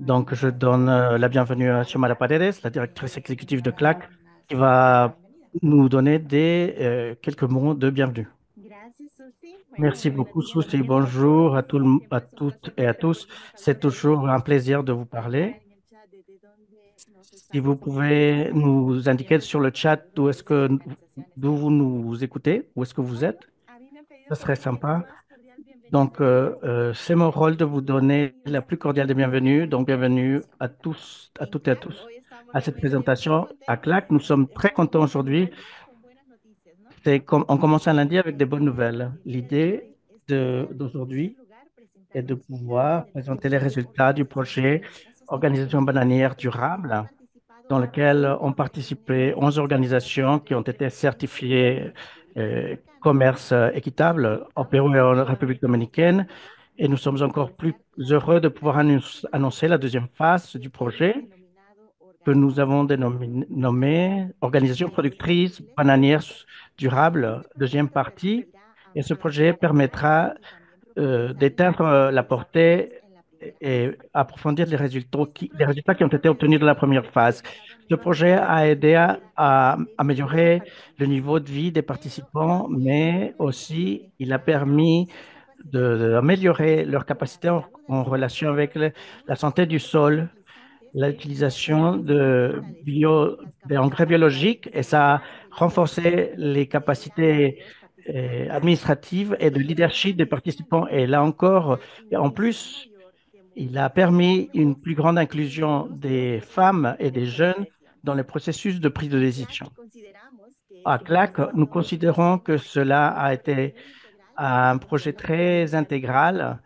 Donc, je donne la bienvenue à Xiomara Paredes, la directrice exécutive de CLAC, qui Dar la va bienvenida. nous donner quelques mots de bienvenue. Gracias, Susi. Bueno, Merci buenos beaucoup, días Souci. también para todos. Bonjour à Siempre es un toutes placer et à poder tous. dirigirnos a C'est ustedes. toujours un plaisir de vous Pueden parler. indicar en el chat desde dónde nos Si están vous escuchando pouvez nous y indiquer sur le obviamente chat los nombres y organizaciones d'où que vous representan. nous écoutez, où est-ce que vous Bueno, êtes, a mí me han pedido ce que serait les dé la sympa. más cordial bienvenida Donc, c'est mon rôle de vous a donner quienes la plus cordiale des bienvenues. acompañan Donc, esta bienvenue presentación. à tous, à En toutes et à CLAC tous hoy estamos à cette realmente muy présentation à contentos. CLAC. Nous sommes très Hemos contents iniciado el aujourd'hui. año con buenas noticias, ¿no? On commence un lundi avec des bonnes La idea nouvelles. del día de L'idée hoy es poder, en primer d'aujourd'hui lugar, presentar est los de resultados pouvoir de la présenter les résultats du Organización projet Bananera Sostenible, Organisation bananière en el que han durable, participado dans lequel 11 ont organizaciones participé 11 organisations qui ont été participantes de certifiées la República Dominicana. commerce équitable au Estamos Pérou et muy en République dominicaine. contentos Et nous de sommes encore plus finalizar la heureux de segunda pouvoir licitación annoncer la deuxième phase du que hemos projet denominado que nous avons Organización nommé Organisation Países productrice Sostenibles. bananière durable, Este deuxième proyecto partie. permitirá Et ce ampliar projet la cobertura permettra y también profundizar los d'éteindre la resultados obtenidos portée en la primera et fase. approfondir Este les résultats qui proyecto ont été obtenus dans la première ha phase. ayudado a Ce projet mejorar a la aidé calidad à de vida de los améliorer le participantes, niveau de vie des pero participants, también mais aussi il a mejorar permis sus capacidades en d'améliorer leurs relación con la capacités salud del en suelo. relation avec Hemos la santé du descubierto que los sol, fertilizantes l'utilisation han fortalecido las d'engrais capacidades biologiques, et ça a administrativas de los renforcé participantes, les de liderazgo de capacités los participantes administratives et de y de una leadership des mezcla participants. de Et là encore, una et en inclusión plus, mayor de il a mujeres y permis une jóvenes plus grande en inclusion los des procesos femmes et de des toma de jeunes dans decisiones. les processus de prise de En décision. CLAC consideramos que À este CLAC, nous proyecto considérons que cela es a una été revisión integral un no projet solo de la très rentabilidad intégral productiva,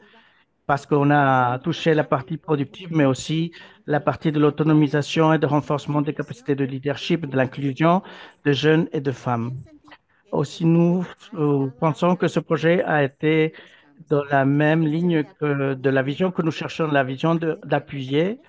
parce qu'on que es a touché la importante partie y por productive, mais supuesto aussi la la partie de implementación l'autonomisation et de y la renforcement des capacités inclusión de de leadership, de diferentes l'inclusion sectores. de jeunes et de femmes. También sentimos que este Aussi, nous proyecto ha estado pensons que ce alineado con projet las a necesidades été que buscamos. dans la Esa même visión ligne de que de la vision que nous acompañamiento cherchons, la vision de d'appuyer organizaciones,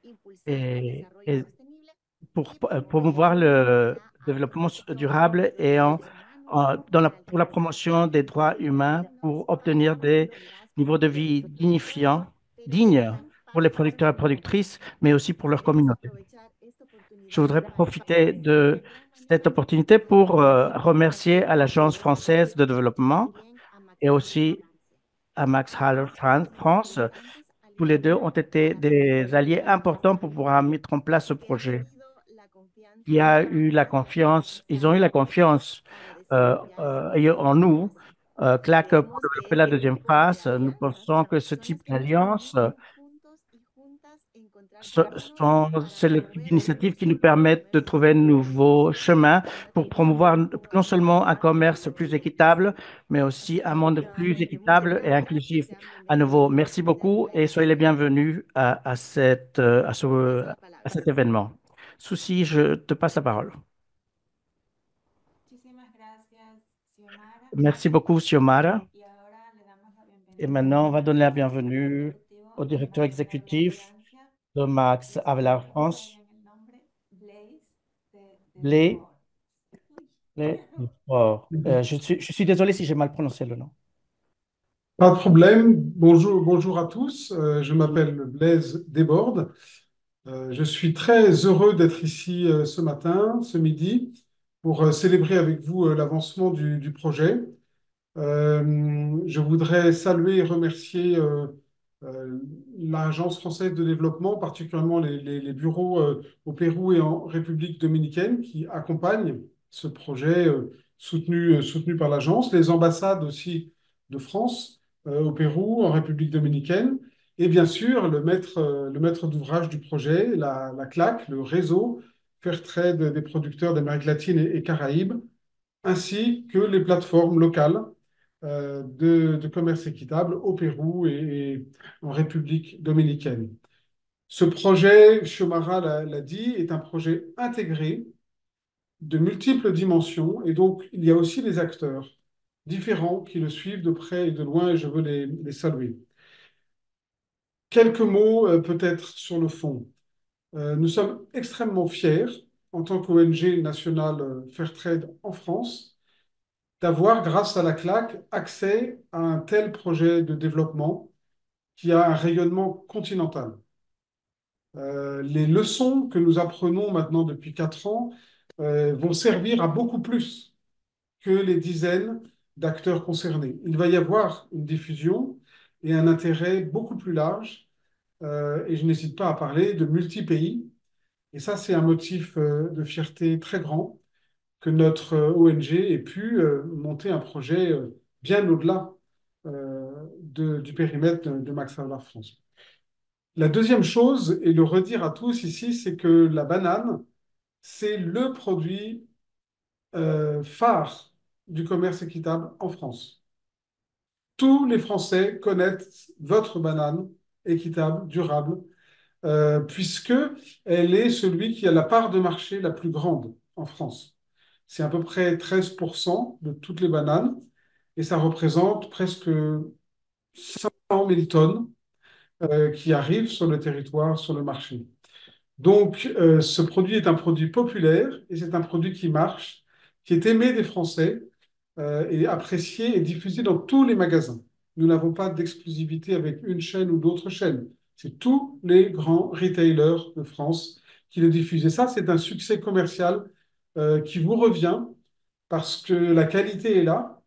impulsar el desarrollo et sostenible pour y promover promouvoir le la développement aplicación durable de los et derechos humanos para pour la alcanzar promotion des droits humains nos pour obtenir des prioridades niveaux de vie productivas, pero dignes también pour les para las producteurs et comunidades. productrices, mais aussi pour leur Queremos communauté. aprovechar esta Je oportunidad voudrais para profiter agradecer de de gran cette manera opportunité a la pour Comisión remercier à Interamericana l'Agence de française de Desarrollo y développement también a Max et Hallow aussi France, à Max Haller ambos France. importantes Tous les deux aliados ont été para poder des alliés implementar importants esta pour pouvoir iniciativa, mettre en place ce que han projet. tenido la confianza Ils ont eu la confiance para desarrollar esta en nous. fase. CLAC, pour Creemos que développer la este deuxième tipo de phase, nous alianzas pensons que ce son las type que nos d'alliance permiten juntos y juntas encontrar caminos para c'est le type promover el d'initiative qui nous desarrollo y permettent de progreso trouver de nouveaux sostenible chemins para pour el mundo promouvoir como non también seulement un para commerce los plus siguientes. équitable, mais aussi Así un que monde plus nuevamente muchas équitable et gracias y inclusif. sean À nouveau, bienvenidos y merci bienvenidas beaucoup a et este soyez les evento. bienvenus Le paso la à palabra. cet événement. Souci, je te passe la parole. Muchísimas gracias, Xiomara. Merci beaucoup, Xiomara. Y ahora le damos la Et bienvenida maintenant, on va donner la al director bienvenue au ejecutivo de directeur Max Havelaar exécutif Francia. de Max Avelar Espero France, bien el nombre, Blaise de Blé. Deport. Uy. Je suis désolé si j'ai mal prononcé le nom. Pas de problème. Bonjour, bonjour à tous. Je m'appelle Blaise Desbordes. Je suis très heureux d'être ici ce matin, ce midi, pour célébrer avec vous l'avancement du projet. Je voudrais saluer et remercier euh, l'Agence française de développement, particulièrement les bureaux au Pérou et en République dominicaine qui accompagnent ce projet soutenu par l'agence, les ambassades aussi de France au Pérou, en République dominicaine, et bien sûr le maître d'ouvrage du projet, la CLAC, le réseau Fairtrade des producteurs d'Amérique latine et Caraïbes, ainsi que les plateformes locales de commerce équitable au Pérou et en République dominicaine. Ce projet, Xiomara l'a dit, est un projet intégré de multiples dimensions et donc il y a aussi des acteurs différents qui le suivent de près et de loin et je veux les saluer. Quelques mots peut-être sur le fond. Nous sommes extrêmement fiers en tant qu'ONG nationale Fairtrade en France d'avoir, grâce à la CLAC, accès à un tel projet de développement qui a un rayonnement continental. Les leçons que nous apprenons maintenant depuis 4 ans vont servir à beaucoup plus que les dizaines d'acteurs concernés. Il va y avoir une diffusion et un intérêt beaucoup plus large, et je n'hésite pas à parler de multi-pays. Et ça, c'est un motif de fierté très grand que notre ONG ait pu monter un projet bien au-delà du périmètre de Max Havelaar France. La deuxième chose, et le redire à tous ici, c'est que la banane, c'est le produit phare du commerce équitable en France. Tous les Français connaissent votre banane équitable, durable, puisque elle est celui qui a la part de marché la plus grande en France. C'est à peu près 13% de toutes les bananes et ça représente presque 100 000 tonnes qui arrivent sur le territoire, sur le marché. Donc, ce produit est un produit populaire et c'est un produit qui marche, qui est aimé des Français et apprécié et diffusé dans tous les magasins. Nous n'avons pas d'exclusivité avec une chaîne ou d'autres chaînes. C'est tous les grands retailers de France qui le diffusent. Et ça, c'est un succès commercial qui vous revient parce que la qualité est là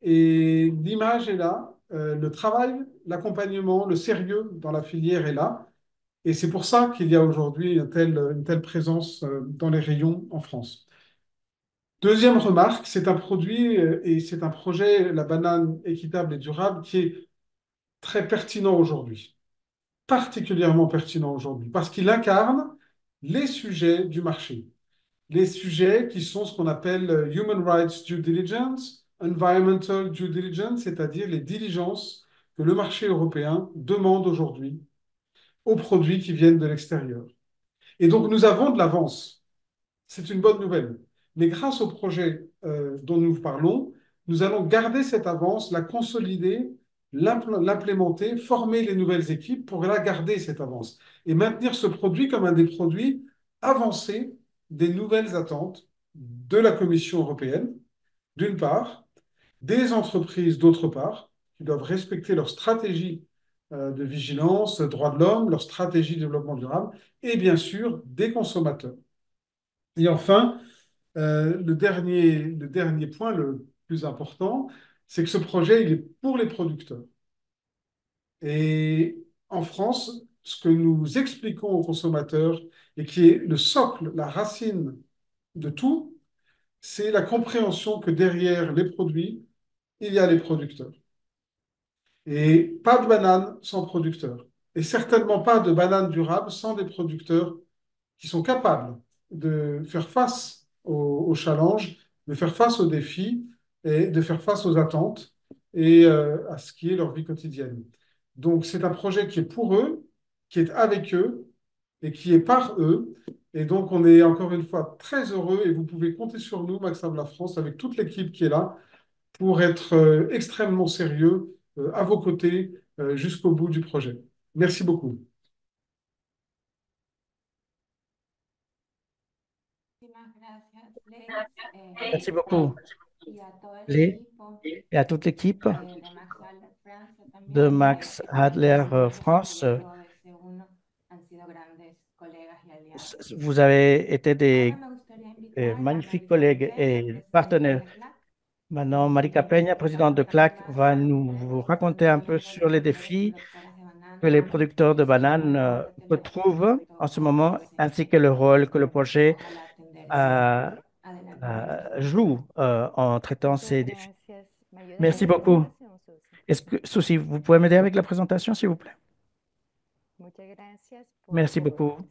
et l'image est là, le travail, l'accompagnement, le sérieux dans la filière est là. Et c'est pour ça qu'il y a aujourd'hui une telle présence dans les rayons en France. Deuxième remarque, c'est un produit et c'est un projet, la banane équitable et durable, qui est très pertinent aujourd'hui, particulièrement pertinent aujourd'hui, parce qu'il incarne les sujets du marché, les sujets qui sont ce qu'on appelle Human Rights Due Diligence, Environmental Due Diligence, c'est-à-dire les diligences que le marché européen demande aujourd'hui aux produits qui viennent de l'extérieur. Et donc, nous avons de l'avance. C'est une bonne nouvelle. Mais grâce au projet dont nous parlons, nous allons garder cette avance, la consolider, l'implémenter, former les nouvelles équipes pour la garder, cette avance, et maintenir ce produit comme un des produits avancés des nouvelles attentes de la Commission européenne, d'une part, des entreprises, d'autre part, qui doivent respecter leur stratégie de vigilance, droits de l'homme, leur stratégie de développement durable, et bien sûr des consommateurs. Et enfin, le dernier point, le plus important, c'est que ce projet, il est pour les producteurs. Et en France, ce que nous expliquons aux consommateurs et qui est le socle, la racine de tout, c'est la compréhension que derrière les produits, il y a les producteurs. Et pas de banane sans producteurs. Et certainement pas de banane durable sans des producteurs qui sont capables de faire face aux challenges, de faire face aux défis et de faire face aux attentes et à ce qui est leur vie quotidienne. Donc, c'est un projet qui est pour eux, qui est avec eux et qui est par eux. Et donc, on est encore une fois très heureux et vous pouvez compter sur nous, Max Havelaar France, avec toute l'équipe qui est là pour être extrêmement sérieux à vos côtés jusqu'au bout du projet. Merci beaucoup. Muchísimas gracias, Blaise, Merci beaucoup, y a todo el Lé, equipo et à toute l'équipe de Max Halber France de también, Max que para Adler nosotros France. desde OS1 han sido grandes colegas y aliados. Vous avez été Ahora des me gustaría invitar a magnifiques Marika collègues Peña, et presidenta partenaires. de CLAC, Maintenant, Marika y Peña, para présidente de CLAC, contarnos va más nous de vous los raconter un peu desafíos de sur las les mujeres défis productoras de que les banano, producteurs de así bananes como el rol que la retrouvent en ce retrotrae moment, ese ainsi que le rôle que le proyecto. projet Ojalá atender ese llamado. euh, Adelante, Marika. joue en traitant Muchas ces défis. gracias. ¿Me ayudas con Merci la beaucoup. presentación, Susi? Est-ce que, Souci, vous pouvez m'aider avec la présentation, s'il vous plaît? Muchas gracias Merci por beaucoup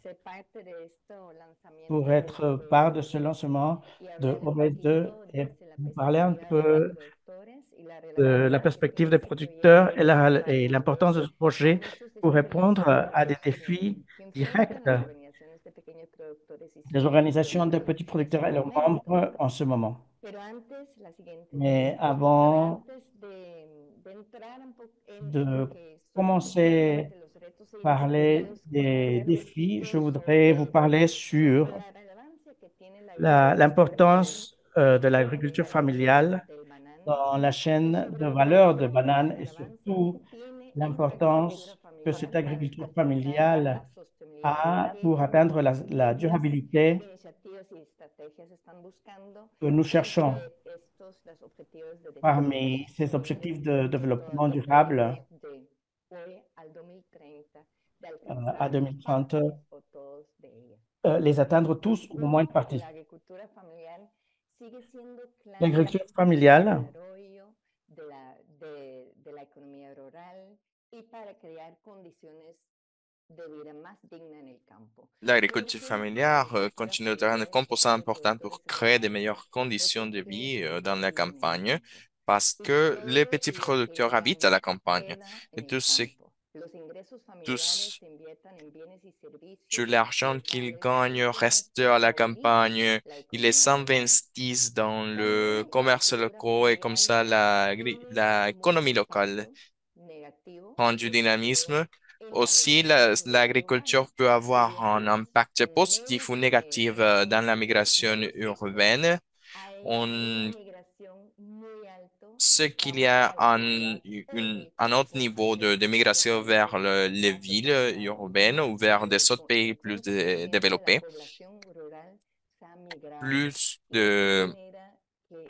ser parte de este lanzamiento pour de être part de ce lancement y de hablar un OS2 poquito et desde la vous parler un perspectiva de los peu productores y la de la relevancia que perspective tiene des este proyecto producteurs et para l'importance de ce a projet muchos de pour estos pequeños répondre à des productores défis que enfrentan directs las organizaciones de pequeños productores y sus des organisations de territorios petits en producteurs este et leurs momento. membres en ce moment. Pero antes, la siguiente, Mais pero avant antes de entrar en lo de que son commencer efectivamente los retos e parler identificados, des quisiera défis, je profundizar voudrais vous parler sur la relevancia que tiene la agricultura familiar l'importance de en la l'agriculture cadena de valor familiale del banano dans la y chaîne sobre de la valeur de dimensión y la banane et relevancia que surtout tiene esta agricultura l'importance que cette agriculture familiale a pour atteindre la durabilité que nous cherchons parmi ces objectifs de développement durable à 2030, les atteindre tous ou au moins une partie. L'agriculture familiale L'agriculture familiale continue d'être un composant important pour créer de meilleures conditions de vie dans la campagne parce que les petits producteurs habitent à la campagne et tous- tout l'argent qu'ils gagnent reste à la campagne. Ils les investissent dans le commerce local et comme ça l'économie locale prend du dynamisme. Aussi, l'agriculture peut avoir un impact positif ou négatif dans la migration urbaine. On Ce qu'il y a un autre niveau de migration vers les villes urbaines ou vers des autres pays plus développés. Plus de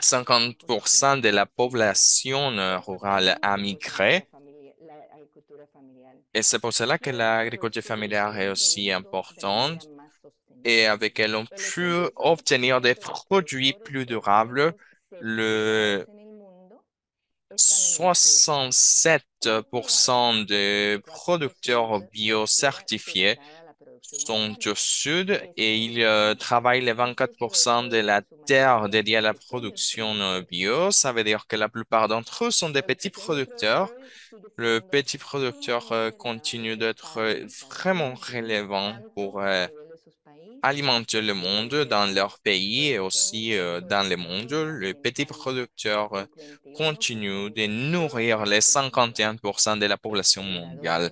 50% de la population rurale a migré. Et c'est pour cela que l'agriculture familiale est aussi importante. Et avec elle, on peut obtenir des produits plus durables. Le 67% des producteurs bio-certifiés sont au sud et ils travaillent les 24% de la terre dédiée à la production bio. Ça veut dire que la plupart d'entre eux sont des petits producteurs. Le petit producteur continue d'être vraiment relevant pour alimenter le monde dans leur pays et aussi dans le monde. Les petits producteurs continuent de nourrir les 51% de la population mondiale.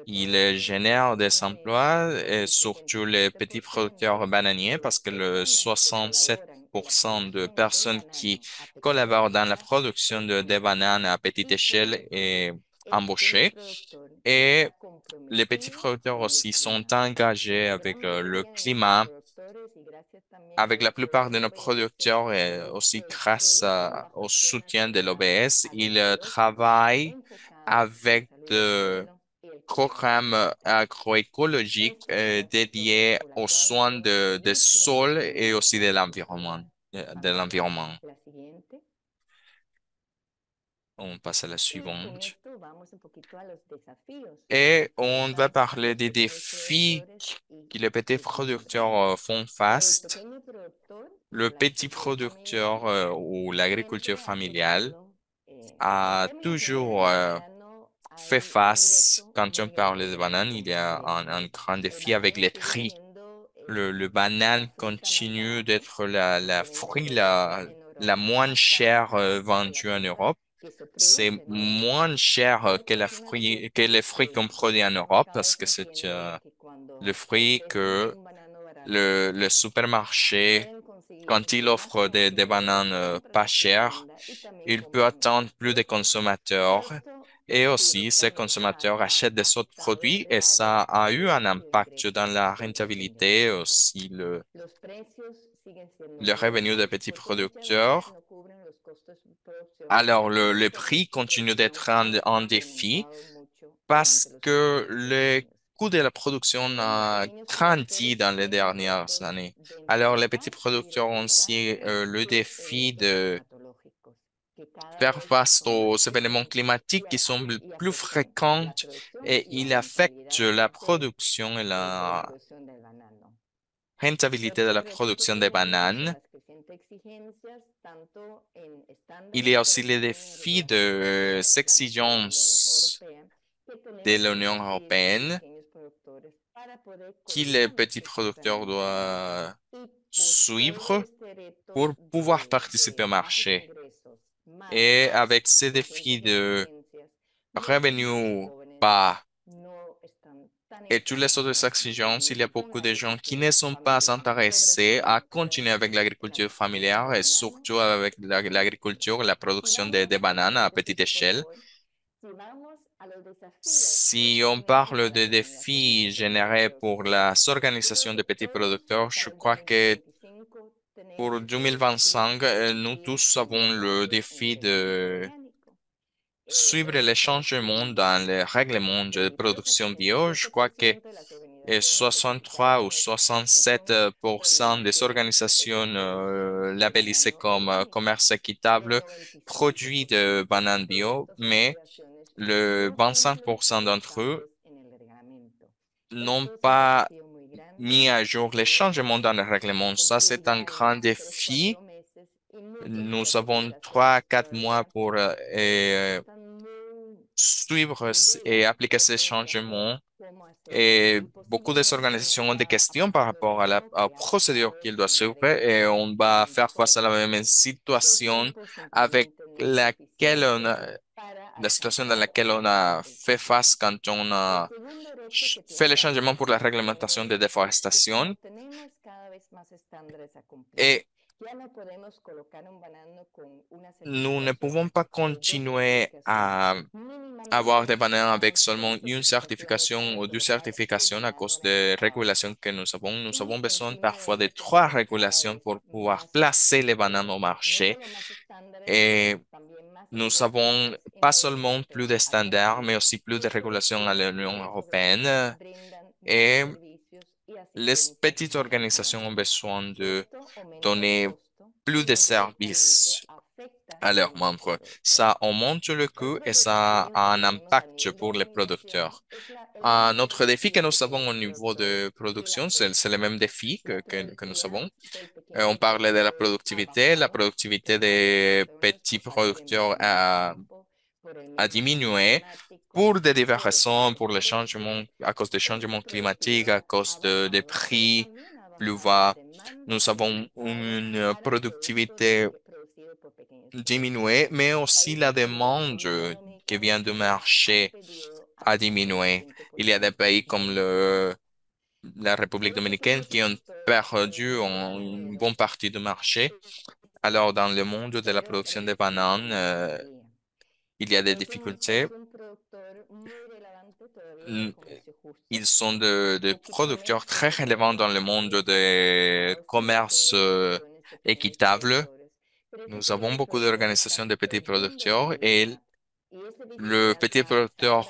Ils génèrent des emplois et surtout les petits producteurs bananiers parce que le 67% de personnes qui collaborent dans la production des bananes à petite échelle est embauchée. Et les petits producteurs aussi sont engagés avec le climat, avec la plupart de nos producteurs et aussi grâce au soutien de l'OBS. Ils travaillent avec des programmes agroécologiques dédiés aux soins des sols et aussi de l'environnement. De l'environnement. On passe à la suivante. Et on va parler des défis que les petits producteurs font face. Le petit producteur ou l'agriculture familiale a toujours fait face, quand on parle de bananes, il y a un grand défi avec les prix. Le banane continue d'être la fruit la moins chère vendue en Europe. C'est moins cher que les fruits qu'on produit en Europe parce que c'est le fruit que le supermarché, quand il offre des bananes pas chères, il peut attendre plus de consommateurs et aussi ces consommateurs achètent des autres produits et ça a eu un impact dans la rentabilité, aussi le revenu des petits producteurs. Alors, le prix continue d'être un défi parce que le coût de la production a grandi dans les dernières années. Alors, les petits producteurs ont aussi le défi de faire face aux événements climatiques qui sont plus fréquents et ils affectent la production et la rentabilité de la production des bananes. Il y a aussi les défis de exigences de l'Union européenne que les petits producteurs doivent suivre pour pouvoir participer au marché. Et avec ces défis de revenus bas et toutes les autres exigences, il y a beaucoup de gens qui ne sont pas intéressés à continuer avec l'agriculture familiale et surtout avec l'agriculture, la production de bananes à petite échelle. Si on parle des défis générés pour la organisations des petits producteurs, je crois que pour 2025, nous tous avons le défi de suivre les changements dans les règlements de production bio. Je crois que 63 ou 67% des organisations labellisées comme commerce équitable produisent de bananes bio, mais le 25% d'entre eux n'ont pas mis à jour les changements dans le règlement. Ça, c'est un grand défi. Nous avons 3 à 4 mois pour suivre et appliquer ces changements. Et beaucoup des organisations ont des questions par rapport à la procédure qu'ils doivent suivre et on va faire face à la même situation avec laquelle la situation dans laquelle on a fait face quand on a fait le changement pour la réglementation de déforestation. Et nous ne pouvons pas continuer à avoir des bananes avec seulement une certification ou deux certifications à cause des régulations que nous avons. Nous avons besoin parfois de 3 régulations pour pouvoir placer les bananes au marché. Et nous avons pas seulement plus de standards, mais aussi plus de régulations à l'Union européenne. Et les petites organisations ont besoin de donner plus de services à leurs membres. Ça augmente le coût et ça a un impact pour les producteurs. Un autre défi que nous avons au niveau de production, c'est le même défi que nous avons. On parlait de la productivité des petits producteurs a diminué pour des diverses raisons, pour les changements, à cause des changements climatiques, à cause des prix plus bas. Nous avons une productivité diminuée, mais aussi la demande qui vient du marché a diminué. Il y a des pays comme la République dominicaine qui ont perdu une bonne partie du marché. Alors, dans le monde de la production de bananes, il y a des difficultés. N- Ils sont des producteurs très relevants dans le monde du commerce équitable. Nous avons beaucoup d'organisations de petits producteurs et les petits producteurs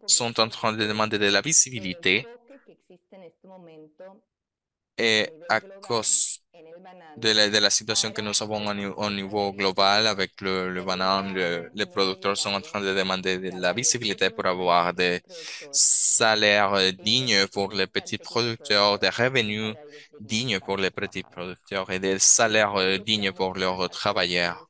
sont en train de demander de la visibilité et à cause de la situation que nous avons au niveau global avec le banane, les producteurs sont en train de demander de la visibilité pour avoir des salaires dignes pour les petits producteurs, des revenus dignes pour les petits producteurs et des salaires dignes pour leurs travailleurs.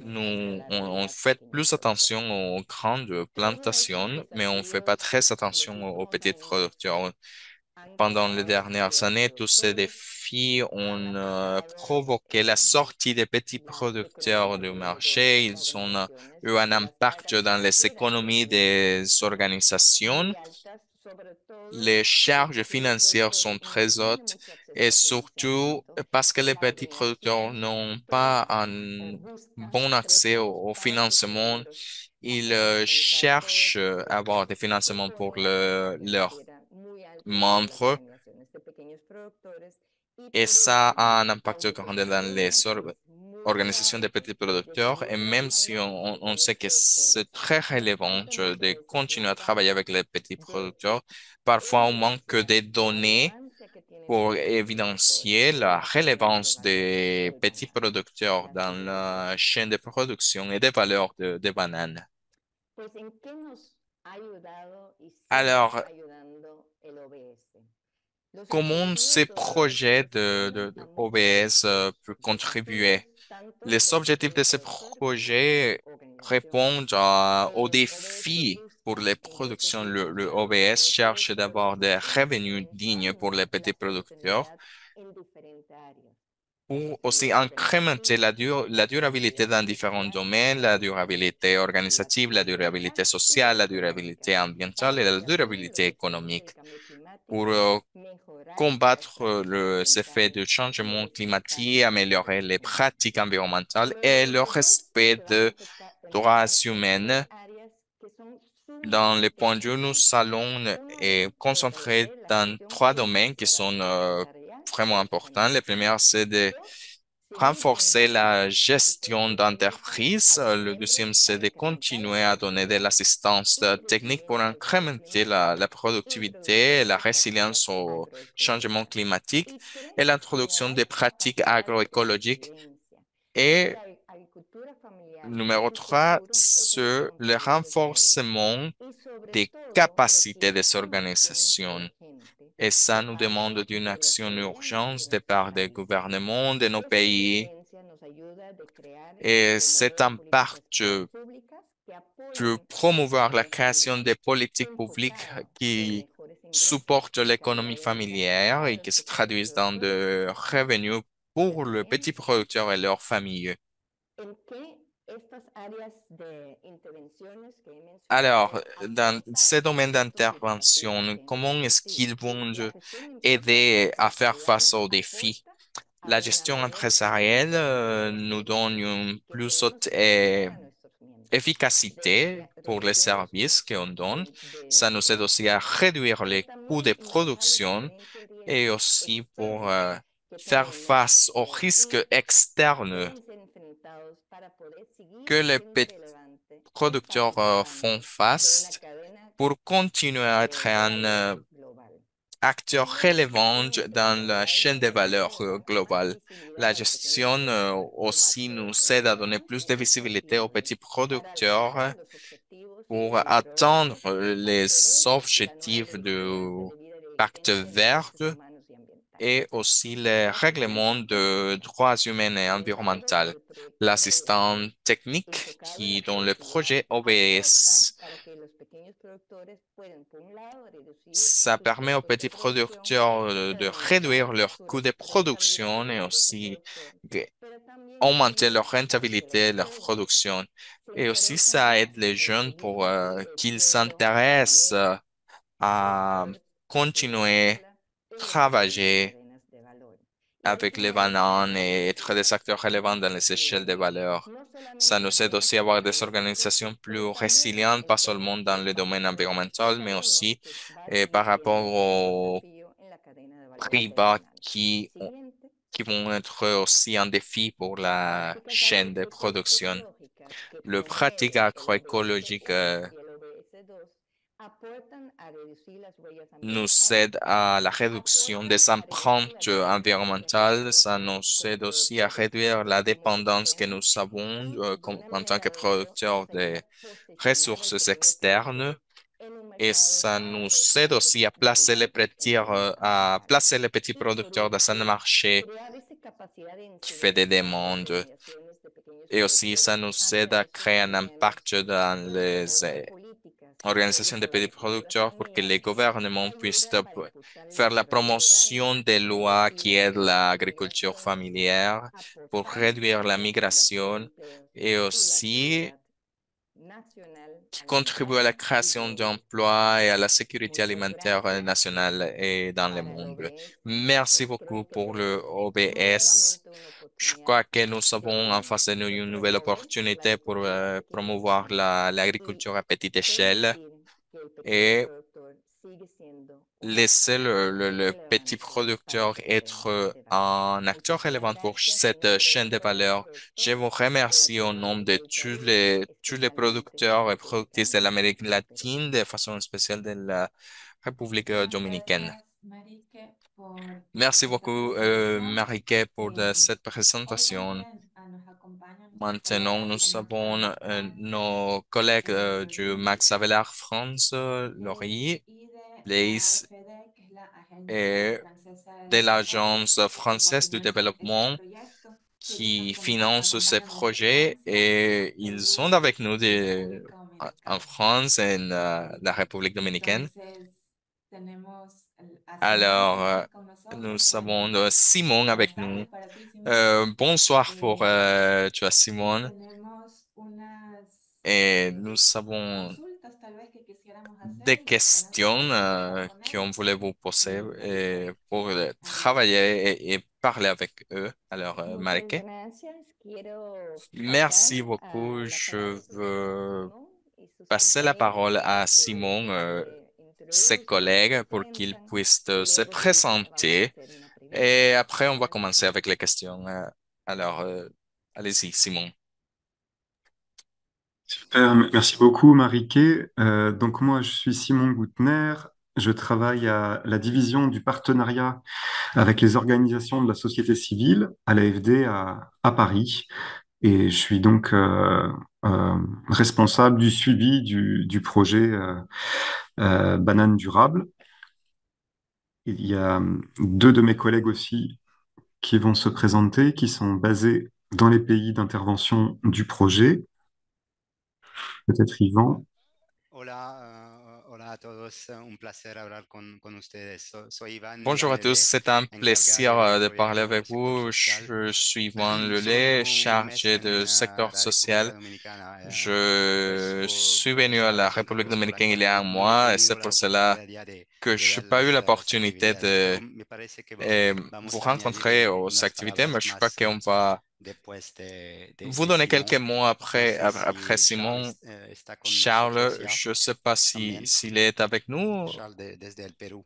On fait plus attention aux grandes plantations, mais on fait pas très attention aux petits producteurs. Pendant les dernières années, tous ces défis ont provoqué la sortie des petits producteurs du marché. Ils ont eu un impact dans les économies des organisations. Les charges financières sont très hautes et surtout parce que les petits producteurs n'ont pas un bon accès au financement, ils cherchent à avoir des financements pour leurs membres et ça a un impact grand dans les organisations de petits producteurs. Et même si on sait que c'est très relevant de continuer à travailler avec les petits producteurs, parfois on manque des données pour évidencier la relevance des petits producteurs dans la chaîne de production et des valeurs des bananes. Alors, comment ces projets de OBS peuvent contribuer? Les objectifs de ces projets répondent aux défis pour les productions. Le OBS cherche d'avoir des revenus dignes pour les petits producteurs pour aussi incrémenter la durabilité dans différents domaines, la durabilité organisative, la durabilité sociale, la durabilité ambientale et la durabilité économique. Pour combattre les effets du changement climatique, améliorer les pratiques environnementales et le respect des droits humains Dans les points de vue, nous allons concentrer dans trois domaines qui sont vraiment importants. Le premier, c'est de renforcer la gestion d'entreprise. Le deuxième, c'est de continuer à donner de l'assistance technique pour incrémenter la productivité et la résilience au changement climatique et l'introduction des pratiques agroécologiques. Et numéro 3, c'est le renforcement des capacités des organisations. Et ça nous demande d'une action urgente de part des gouvernements de nos pays. Et cet impact peut promouvoir la création de politiques publiques qui supportent l'économie familière et qui se traduisent dans de revenus pour le petit producteur et leurs familles. Alors, dans ces domaines d'intervention, comment est-ce qu'ils vont aider à faire face aux défis? La gestion empresariale nous donne une plus haute efficacité pour les services qu'on donne. Ça nous aide aussi à réduire les coûts de production et aussi pour faire face aux risques externes que les petits producteurs font face pour continuer à être un acteur relevant dans la chaîne de valeur globale. La gestion aussi nous aide à donner plus de visibilité aux petits producteurs pour atteindre les objectifs du pacte vert et aussi les règlements de droits humains et environnementaux. L'assistant technique qui, dans le projet OBS, ça permet aux petits producteurs de réduire leurs coûts de production et aussi augmenter leur rentabilité, leur production. Et aussi, ça aide les jeunes pour qu'ils s'intéressent à continuer à travailler avec les bananes et être des acteurs relevants dans les échelles de valeur. Ça nous aide aussi à avoir des organisations plus résilientes, pas seulement dans le domaine environnemental, mais aussi par rapport aux prix bas qui vont être aussi un défi pour la chaîne de production. Le pratique agroécologique nous aide à la réduction des empreintes environnementales. Ça nous aide aussi à réduire la dépendance que nous avons en tant que producteurs de ressources externes. Et ça nous aide aussi à placer les petits producteurs dans un marché qui fait des demandes. Et aussi, ça nous aide à créer un impact dans les organisations de petits producteurs pour que les gouvernements puissent faire la promotion des lois qui aident l'agriculture familière pour réduire la migration et aussi qui contribuent à la création d'emplois et à la sécurité alimentaire nationale et dans le monde. Merci beaucoup pour le OBS. Je crois que nous avons en face de nous une nouvelle opportunité pour promouvoir l'agriculture à petite échelle et laisser le petit producteur être un acteur relevant pour cette chaîne de valeur. Je vous remercie au nom de tous les producteurs et productrices de l'Amérique latine, de façon spéciale de la République dominicaine. Gracias, Marique, por Merci esta beaucoup, presentación. Marique, pour cette Hoy présentation. también nos acompaña nuestro Maintenant, colega nous de Max avons Havelaar France, nos collègues du Laurie, Max Havelaar France, Laurie, y de la Blaise AFD, que es la Agencia et Francesa de de Desarrollo, l'Agence que française du coordina este développement proyecto, que ellos qui finance ces acompañan desde projets Francia, et ils sont Perú, avec nous Costa Rica o en Madagascar. France et en la République dominicaine. Entonces, tenemos a Simón Alors, también con nous nosotros. avons Buenas, Simon buenas avec nous. tardes para ti, Simón. Bonsoir pour toi, Y Simone. tenemos unas Et nous avons consultas tal vez que quisiéramos hacer des y las questions tenemos listas con qu'on él. voulait vous poser Marique, pour adelante. travailler et parler avec eux. Alors, Marike, merci beaucoup. Je veux passer la parole à Simon, ses collègues, pour qu'ils puissent se présenter. Et après, on va commencer avec les questions. Alors, allez-y, Simon. Super, merci beaucoup, Mariké. Donc moi, je suis Simon Goutner. Je travaille à la division du partenariat avec les organisations de la société civile à l'AFD à Paris. Et je suis donc responsable du suivi du projet Banane Durable. Il y a deux de mes collègues aussi qui vont se présenter, qui sont basés dans les pays d'intervention du projet. Peut-être Yvan. Hola a todos, un placer hablar con ustedes. Soy Iván Bonjour à tous, Lelé, c'est un plaisir encargado del de parler proyecto avec Sector vous. Social. Je suis Yvan Solo Lelay, un mes chargé de secteur la República social. Dominicana. Je suis Por venu à esa la razón République tuvimos el dominicaine il y placer, a un no he mois et tenido c'est la pour cela oportunidad ya que de je n'ai ver pas eu las l'opportunité actividades, de pero me parece que euh, vous vamos a añadir rencontrer aux unas activités, mais palabras je crois más qu'on va después vous de donner quelques Simón. mots No après, sé après si Simon. Charles está con nosotros Charles, ya je ne sais pas también. s'il est avec nous. Charles desde el Perú.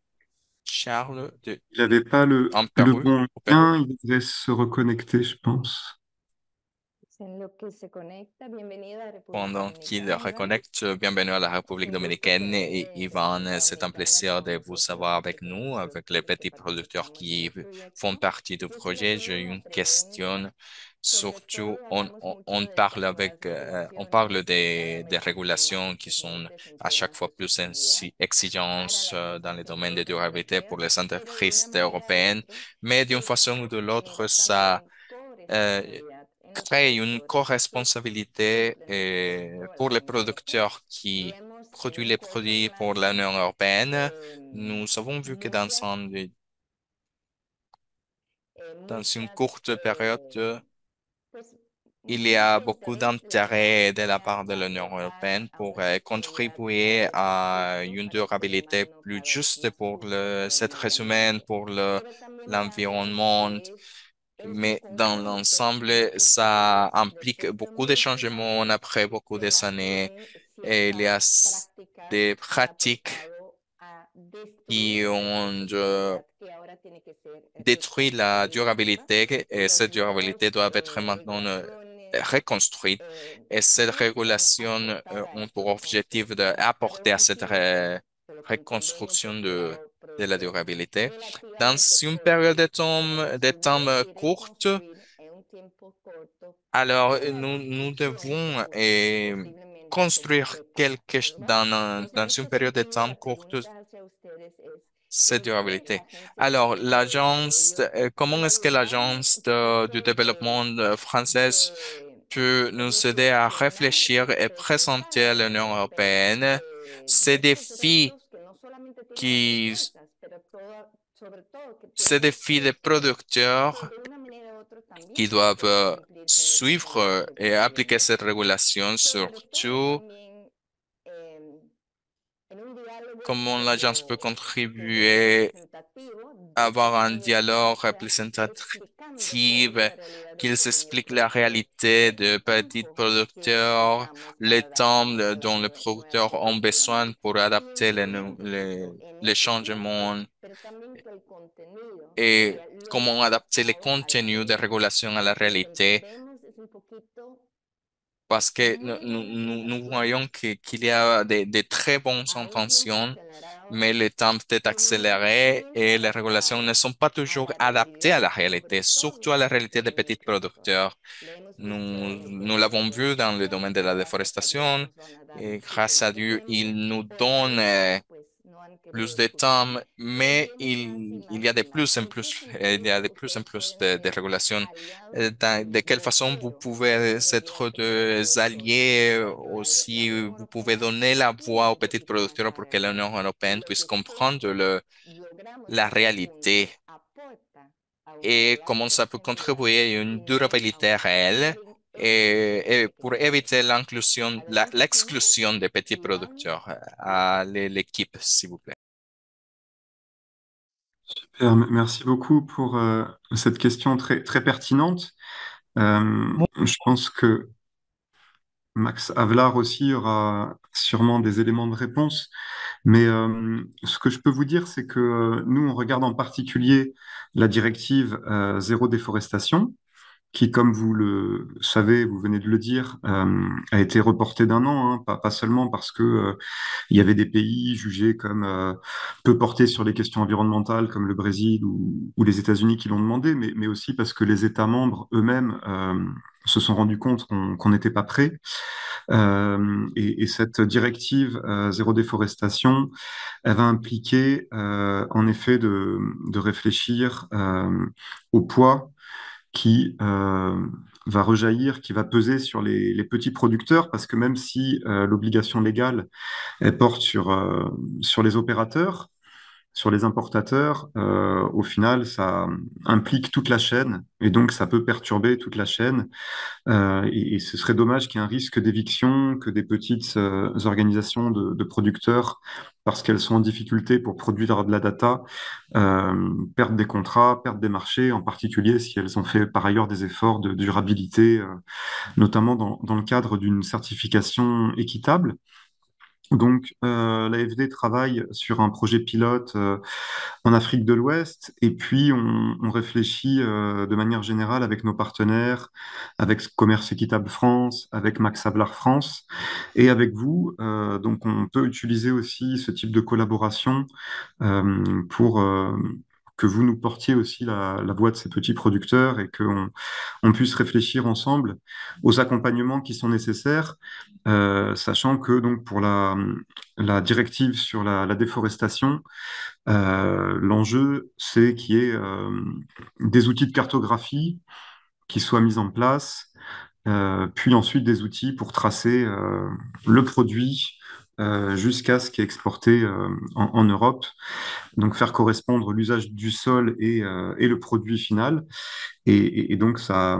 Charles Il n'avait pas en le Pérou, bon au Pérou. lien, il devrait se reconnecter, je pense. Pendant qu'il reconnecte, bienvenue à la République dominicaine et Yvan, c'est un plaisir de vous avoir avec nous, avec les petits producteurs qui font partie du projet. J'ai une question. Surtout, on parle on parle des régulations qui sont à chaque fois plus exigeantes dans le domaine de durabilité pour les entreprises européennes, mais d'une façon ou de l'autre, ça euh, crée une co-responsabilité pour les producteurs qui produisent les produits pour l'Union européenne. Nous avons vu que dans une courte période, il y a beaucoup d'intérêt de la part de l'Union européenne pour contribuer à une durabilité plus juste pour cette race humaine, pour l'environnement. Mais dans l'ensemble, ça implique beaucoup de changements après beaucoup des années. Et il y a des pratiques qui ont détruit la durabilité et cette durabilité doit être maintenant reconstruite. Et cette régulation ont pour objectif d'apporter à cette reconstruction de la durabilité. Dans une période de temps courte, alors nous devons construire dans une période de temps courte cette durabilité. Alors, comment est-ce que du développement française peut nous aider à réfléchir et présenter à l'Union européenne ces défis qui, ces défis des producteurs qui doivent suivre et appliquer cette régulation, surtout comment l'agence peut contribuer à avoir un dialogue représentatif, qu'ils expliquent la réalité de petits producteurs, les temps dont les producteurs ont besoin pour adapter les changements et comment adapter les contenus de régulation à la réalité. Parce que nous voyons qu'il y a de très bonnes intentions, mais le temps peut accéléré et les régulations ne sont pas toujours adaptées à la réalité, surtout à la réalité des petits producteurs. Nous l'avons vu dans le domaine de la déforestation et grâce à Dieu, il nous donne plus de temps, mais il y a de plus en plus, il y a de plus en plus de régulations. De quelle façon vous pouvez être des alliés aussi, vous pouvez donner la voix aux petits producteurs pour que l'Union européenne puisse comprendre la réalité et comment ça peut contribuer à une durabilité réelle et pour éviter l'exclusion des petits producteurs à l'équipe, s'il vous plaît. Super, merci beaucoup pour cette question très, très pertinente. Je pense que Max Havelaar aussi aura sûrement des éléments de réponse. Mais ce que je peux vous dire, c'est que nous, on regarde en particulier la directive zéro déforestation, qui, comme vous le savez, vous venez de le dire, a été reportée d'un an, hein, pas seulement parce que il y avait des pays jugés comme peu portés sur les questions environnementales, comme le Brésil ou les États-Unis qui l'ont demandé, mais aussi parce que les États membres eux-mêmes se sont rendus compte qu'on n'était pas prêts. Et cette directive zéro déforestation, elle va impliquer en effet de réfléchir au poids qui va rejaillir, qui va peser sur les petits producteurs, parce que même si l'obligation légale elle porte sur les opérateurs, sur les importateurs, au final, ça implique toute la chaîne, et donc ça peut perturber toute la chaîne. Et ce serait dommage qu'il y ait un risque d'éviction, que des petites organisations de producteurs, parce qu'elles sont en difficulté pour produire de la data, perdent des contrats, perdent des marchés, en particulier si elles ont fait par ailleurs des efforts de durabilité, notamment dans le cadre d'une certification équitable. Donc, l'AFD travaille sur un projet pilote en Afrique de l'Ouest, et puis on réfléchit de manière générale avec nos partenaires, avec Commerce Équitable France, avec Max Havelaar France, et avec vous. Donc, on peut utiliser aussi ce type de collaboration pour que vous nous portiez aussi la voix de ces petits producteurs et qu'on on puisse réfléchir ensemble aux accompagnements qui sont nécessaires, sachant que donc pour la directive sur la déforestation, l'enjeu, c'est qu'il y ait des outils de cartographie qui soient mis en place, puis ensuite des outils pour tracer le produit jusqu'à ce qui est exporté en Europe. Donc faire correspondre l'usage du sol et le produit final. Et donc, ça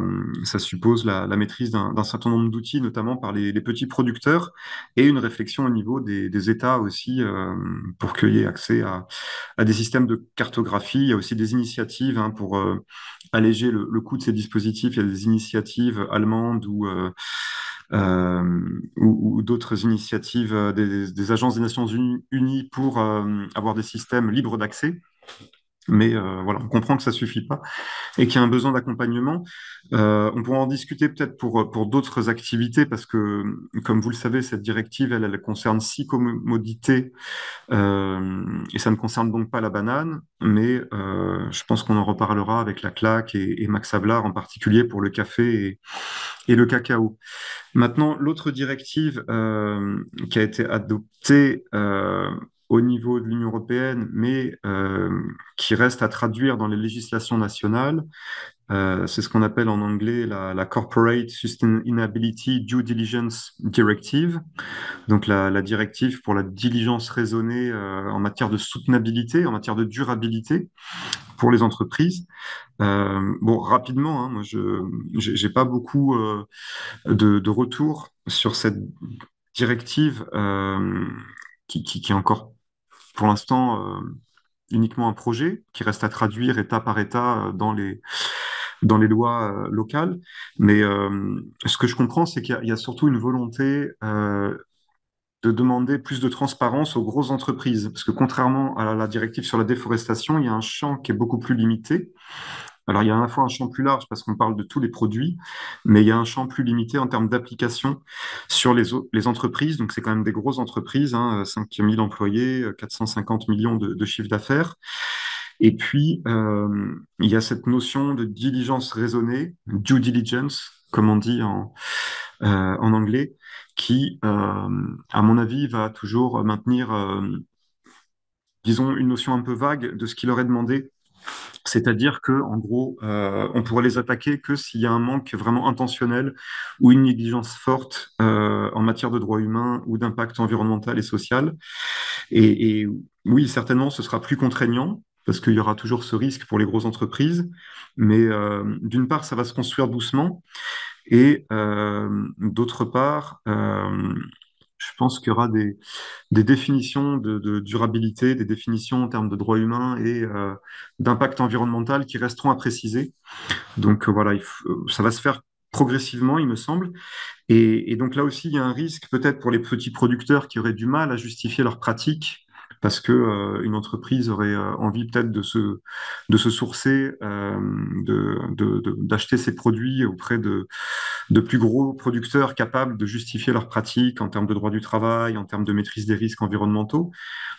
suppose la maîtrise d'un certain nombre d'outils, notamment par les petits producteurs, et une réflexion au niveau des États aussi, pour qu'il y ait accès à des systèmes de cartographie. Il y a aussi des initiatives hein, pour alléger le coût de ces dispositifs. Il y a des initiatives allemandes ou d'autres initiatives des agences des Nations Unies pour avoir des systèmes libres d'accès. Mais voilà, on comprend que ça suffit pas et qu'il y a un besoin d'accompagnement. On pourra en discuter peut-être pour d'autres activités parce que, comme vous le savez, cette directive, elle concerne 6 commodités et ça ne concerne donc pas la banane, mais je pense qu'on en reparlera avec la CLAC et Max Havelaar en particulier pour le café et le cacao. Maintenant, l'autre directive qui a été adoptée au niveau de l'Union européenne, mais qui reste à traduire dans les législations nationales, c'est ce qu'on appelle en anglais la Corporate Sustainability Due Diligence Directive, donc la directive pour la diligence raisonnée en matière de soutenabilité, en matière de durabilité pour les entreprises. Bon, rapidement, hein, moi, je j'ai pas beaucoup de retour sur cette directive qui est encore pour l'instant uniquement un projet qui reste à traduire État par État dans les lois locales. Mais ce que je comprends, c'est qu'il y a surtout une volonté de demander plus de transparence aux grosses entreprises. Parce que contrairement à la directive sur la déforestation, il y a un champ qui est beaucoup plus limité. Alors, il y a à la fois un champ plus large parce qu'on parle de tous les produits, mais il y a un champ plus limité en termes d'application sur les entreprises. Donc, c'est quand même des grosses entreprises, hein, 5 000 employés, 450 millions de chiffre d'affaires. Et puis, il y a cette notion de diligence raisonnée, due diligence, comme on dit en anglais, qui, à mon avis, va toujours maintenir, disons, une notion un peu vague de ce qui leur est demandé. C'est-à-dire que, en gros, on pourrait les attaquer que s'il y a un manque vraiment intentionnel ou une négligence forte en matière de droits humains ou d'impact environnemental et social. Et oui, certainement, ce sera plus contraignant parce qu'il y aura toujours ce risque pour les grosses entreprises. Mais d'une part, ça va se construire doucement. Et d'autre part, je pense qu'il y aura des définitions de durabilité, des définitions en termes de droits humains et d'impact environnemental qui resteront à préciser. Donc voilà, ça va se faire progressivement, il me semble. Et donc là aussi, il y a un risque peut-être pour les petits producteurs qui auraient du mal à justifier leurs pratiques parce que une entreprise aurait envie peut-être de se sourcer, d'acheter ses produits auprès de plus gros producteurs capables de justifier leurs pratiques en termes de droit du travail, en termes de maîtrise des risques environnementaux.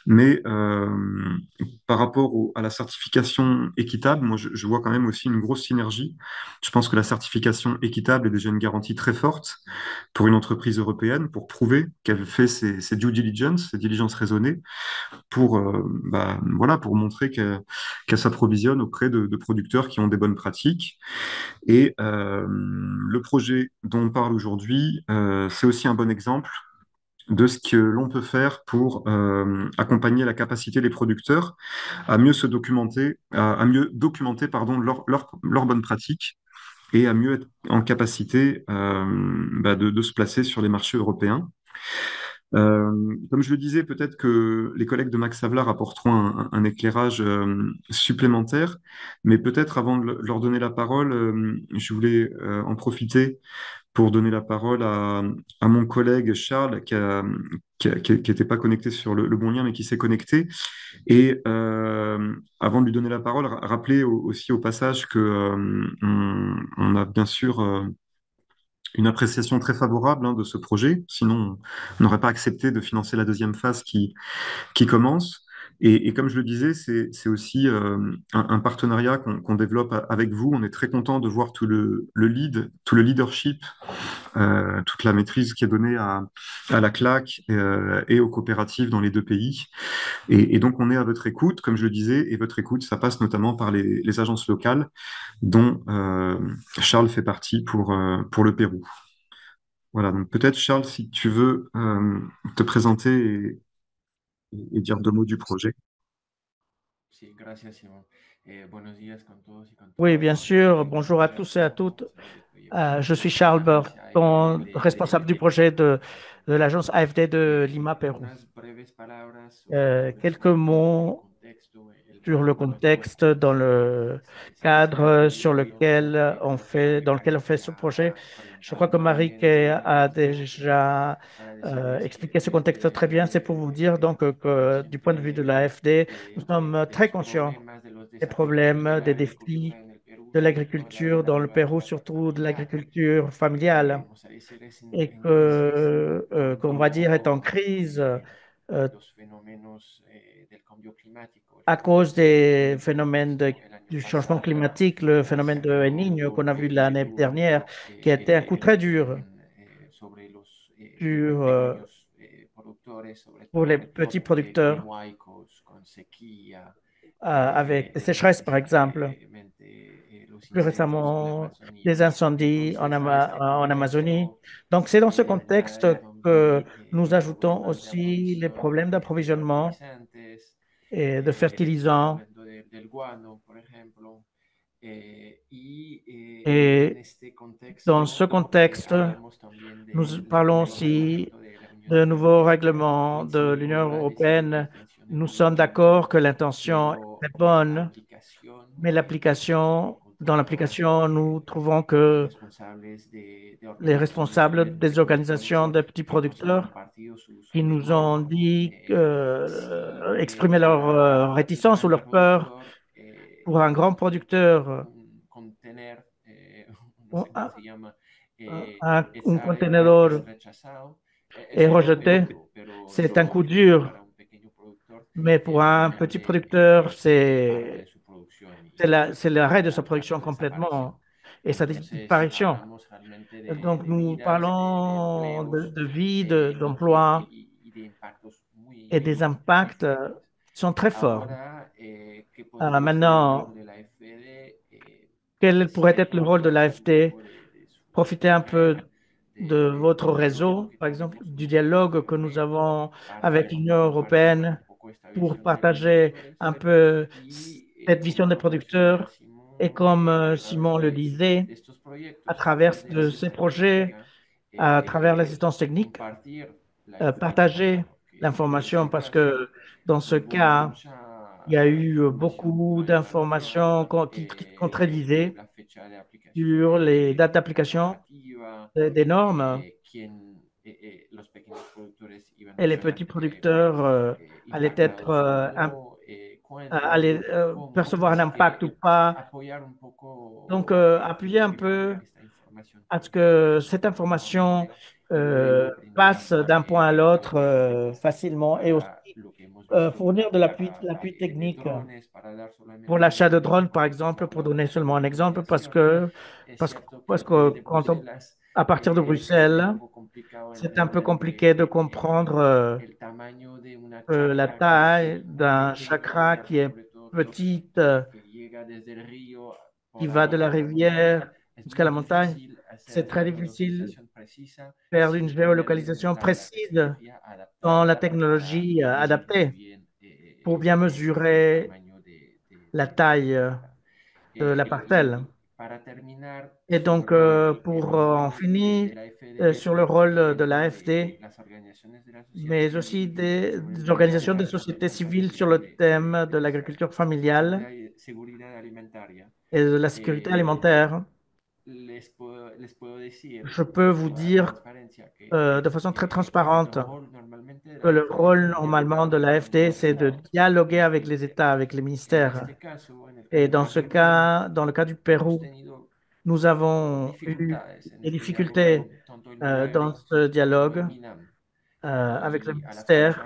Mais par rapport à la certification équitable, moi, je vois quand même aussi une grosse synergie. Je pense que la certification équitable est déjà une garantie très forte pour une entreprise européenne pour prouver qu'elle fait ses due diligence, ses diligences raisonnées, pour, voilà, pour montrer qu'elle s'approvisionne auprès de producteurs qui ont des bonnes pratiques. Et le projet dont on parle aujourd'hui, c'est aussi un bon exemple de ce que l'on peut faire pour accompagner la capacité des producteurs à mieux se documenter, à mieux documenter pardon, leurs bonnes pratiques et à mieux être en capacité de se placer sur les marchés européens. Comme je le disais, peut-être que les collègues de Max Havelaar apporteront un éclairage supplémentaire, mais peut-être avant de leur donner la parole, je voulais en profiter pour donner la parole à mon collègue Charles, qui était pas connecté sur le bon lien, mais qui s'est connecté. Et avant de lui donner la parole, rappeler aussi au passage que on a bien sûr une appréciation très favorable de ce projet. Sinon, on n'aurait pas accepté de financer la deuxième phase qui commence. Et comme je le disais, c'est aussi un partenariat qu'on développe avec vous. On est très content de voir tout le leadership, toute la maîtrise qui est donnée à la CLAC et aux coopératives dans les deux pays. Et donc, on est à votre écoute, comme je le disais, et votre écoute, ça passe notamment par les agences locales, dont Charles fait partie pour le Pérou. Voilà, donc peut-être Charles, si tu veux te présenter et dire deux mots du projet. Oui, bien sûr. Bonjour à tous et à toutes. Je suis Charles Burton, responsable du projet de l'agence AFD de Lima, Pérou. Quelques mots sur le contexte dans le cadre dans lequel on fait ce projet. Je crois que Marie a déjà expliqué ce contexte très bien. C'est pour vous dire donc que du point de vue de l'AFD, nous sommes très conscients des problèmes, des défis de l'agriculture dans le Pérou, surtout de l'agriculture familiale, et qu'on va dire est en crise à cause des phénomènes du changement climatique, le phénomène de El Niño qu'on a vu l'année dernière, qui a été un coup très dur sur, pour les petits producteurs, avec des sécheresses, par exemple. Plus récemment, des incendies en Amazonie. Donc, c'est dans ce contexte que nous ajoutons aussi les problèmes d'approvisionnement et de fertilisants. Et dans ce contexte, nous parlons aussi de nouveaux règlements de l'Union européenne. Nous sommes d'accord que l'intention est bonne, mais dans l'application, nous trouvons que les responsables des organisations des petits producteurs qui nous ont dit, exprimer leur réticence ou leur peur pour un grand producteur, un, un conteneur est rejeté. C'est un coup dur, mais pour un petit producteur, c'est l'arrêt de sa production complètement et sa disparition. Donc, nous parlons de vie, d'emploi et des impacts qui sont très forts. Maintenant, quel pourrait être le rôle de l'AFD? Profiter un peu de votre réseau, par exemple, du dialogue que nous avons avec l'Union européenne pour partager un peu cette vision des producteurs. Et comme Simon le disait, à travers de ces projets, à travers l'assistance technique, partager l'information parce que dans ce cas, Il y a eu beaucoup d'informations qui contredisaient sur les dates d'application des normes et les petits producteurs allaient être, allaient percevoir un impact ou pas. Donc, appuyer un peu à ce que cette information passe d'un point à l'autre facilement et aussi fournir de l'appui technique pour l'achat de drones, par exemple, pour donner seulement un exemple, parce que, parce que à partir de Bruxelles, c'est un peu compliqué de comprendre la taille d'un chakra qui est petite, qui va de la rivière jusqu'à la montagne. C'est très difficile de faire une géolocalisation précise dans la technologie adaptée pour bien mesurer la taille de la parcelle. Et donc, pour en finir sur le rôle de l'AFD, mais aussi des organisations de société civile sur le thème de l'agriculture familiale et de la sécurité alimentaire, je peux vous dire de façon très transparente que le rôle normalement de l'AFD, c'est de dialoguer avec les États, avec les ministères. Et dans ce cas, dans le cas du Pérou, nous avons eu des difficultés dans ce dialogue avec le ministère.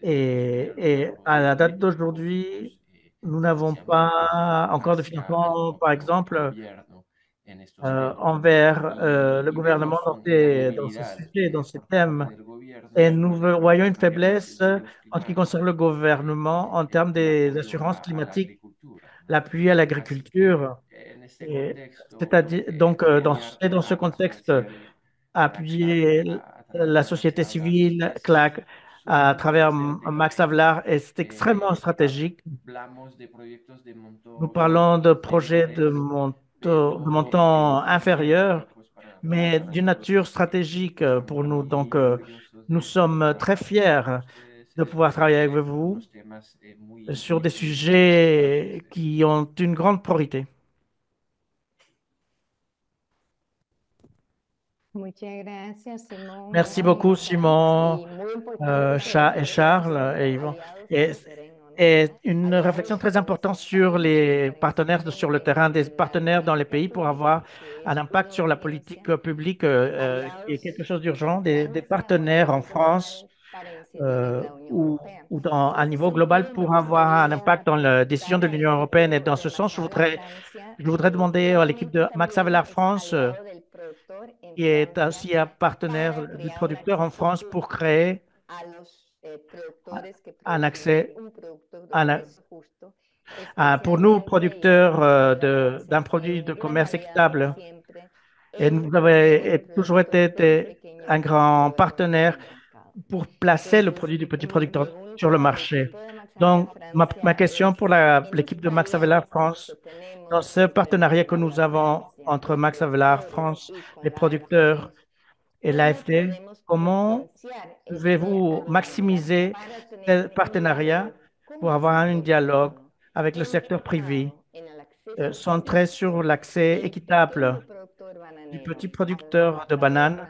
Et à la date d'aujourd'hui, nous n'avons pas encore de financement, par exemple, envers le gouvernement dans ces sujets, dans ces thèmes. Et nous voyons une faiblesse en ce qui concerne le gouvernement en termes des assurances climatiques, l'appui à l'agriculture. C'est-à-dire, donc, dans ce contexte, appuyer la société civile, CLAC, à travers Max Havelaar, et c'est extrêmement stratégique. Nous parlons de projets de montant inférieur, mais d'une nature stratégique pour nous. Donc, nous sommes très fiers de pouvoir travailler avec vous sur des sujets qui ont une grande priorité. Merci beaucoup, Simon, et Charles et Yvon. Et, et une réflexion très importante sur les partenaires sur le terrain, des partenaires dans les pays pour avoir un impact sur la politique publique qui est quelque chose d'urgent, des partenaires en France ou à niveau global pour avoir un impact dans la décision de l'Union européenne. Et dans ce sens, je voudrais demander à l'équipe de Max Havelaar France, qui est aussi un partenaire du producteur en France, pour créer un accès pour nous, producteurs d'un produit de commerce équitable. Et nous avons toujours été un grand partenaire pour placer le produit du petit producteur sur le marché. Donc, ma question pour l'équipe de Max Havelaar France, dans ce partenariat que nous avons entre Max Havelaar France, les producteurs et l'AFD, comment pouvez-vous maximiser ce partenariat pour avoir un dialogue avec le secteur privé centré sur l'accès équitable du petit producteur de bananes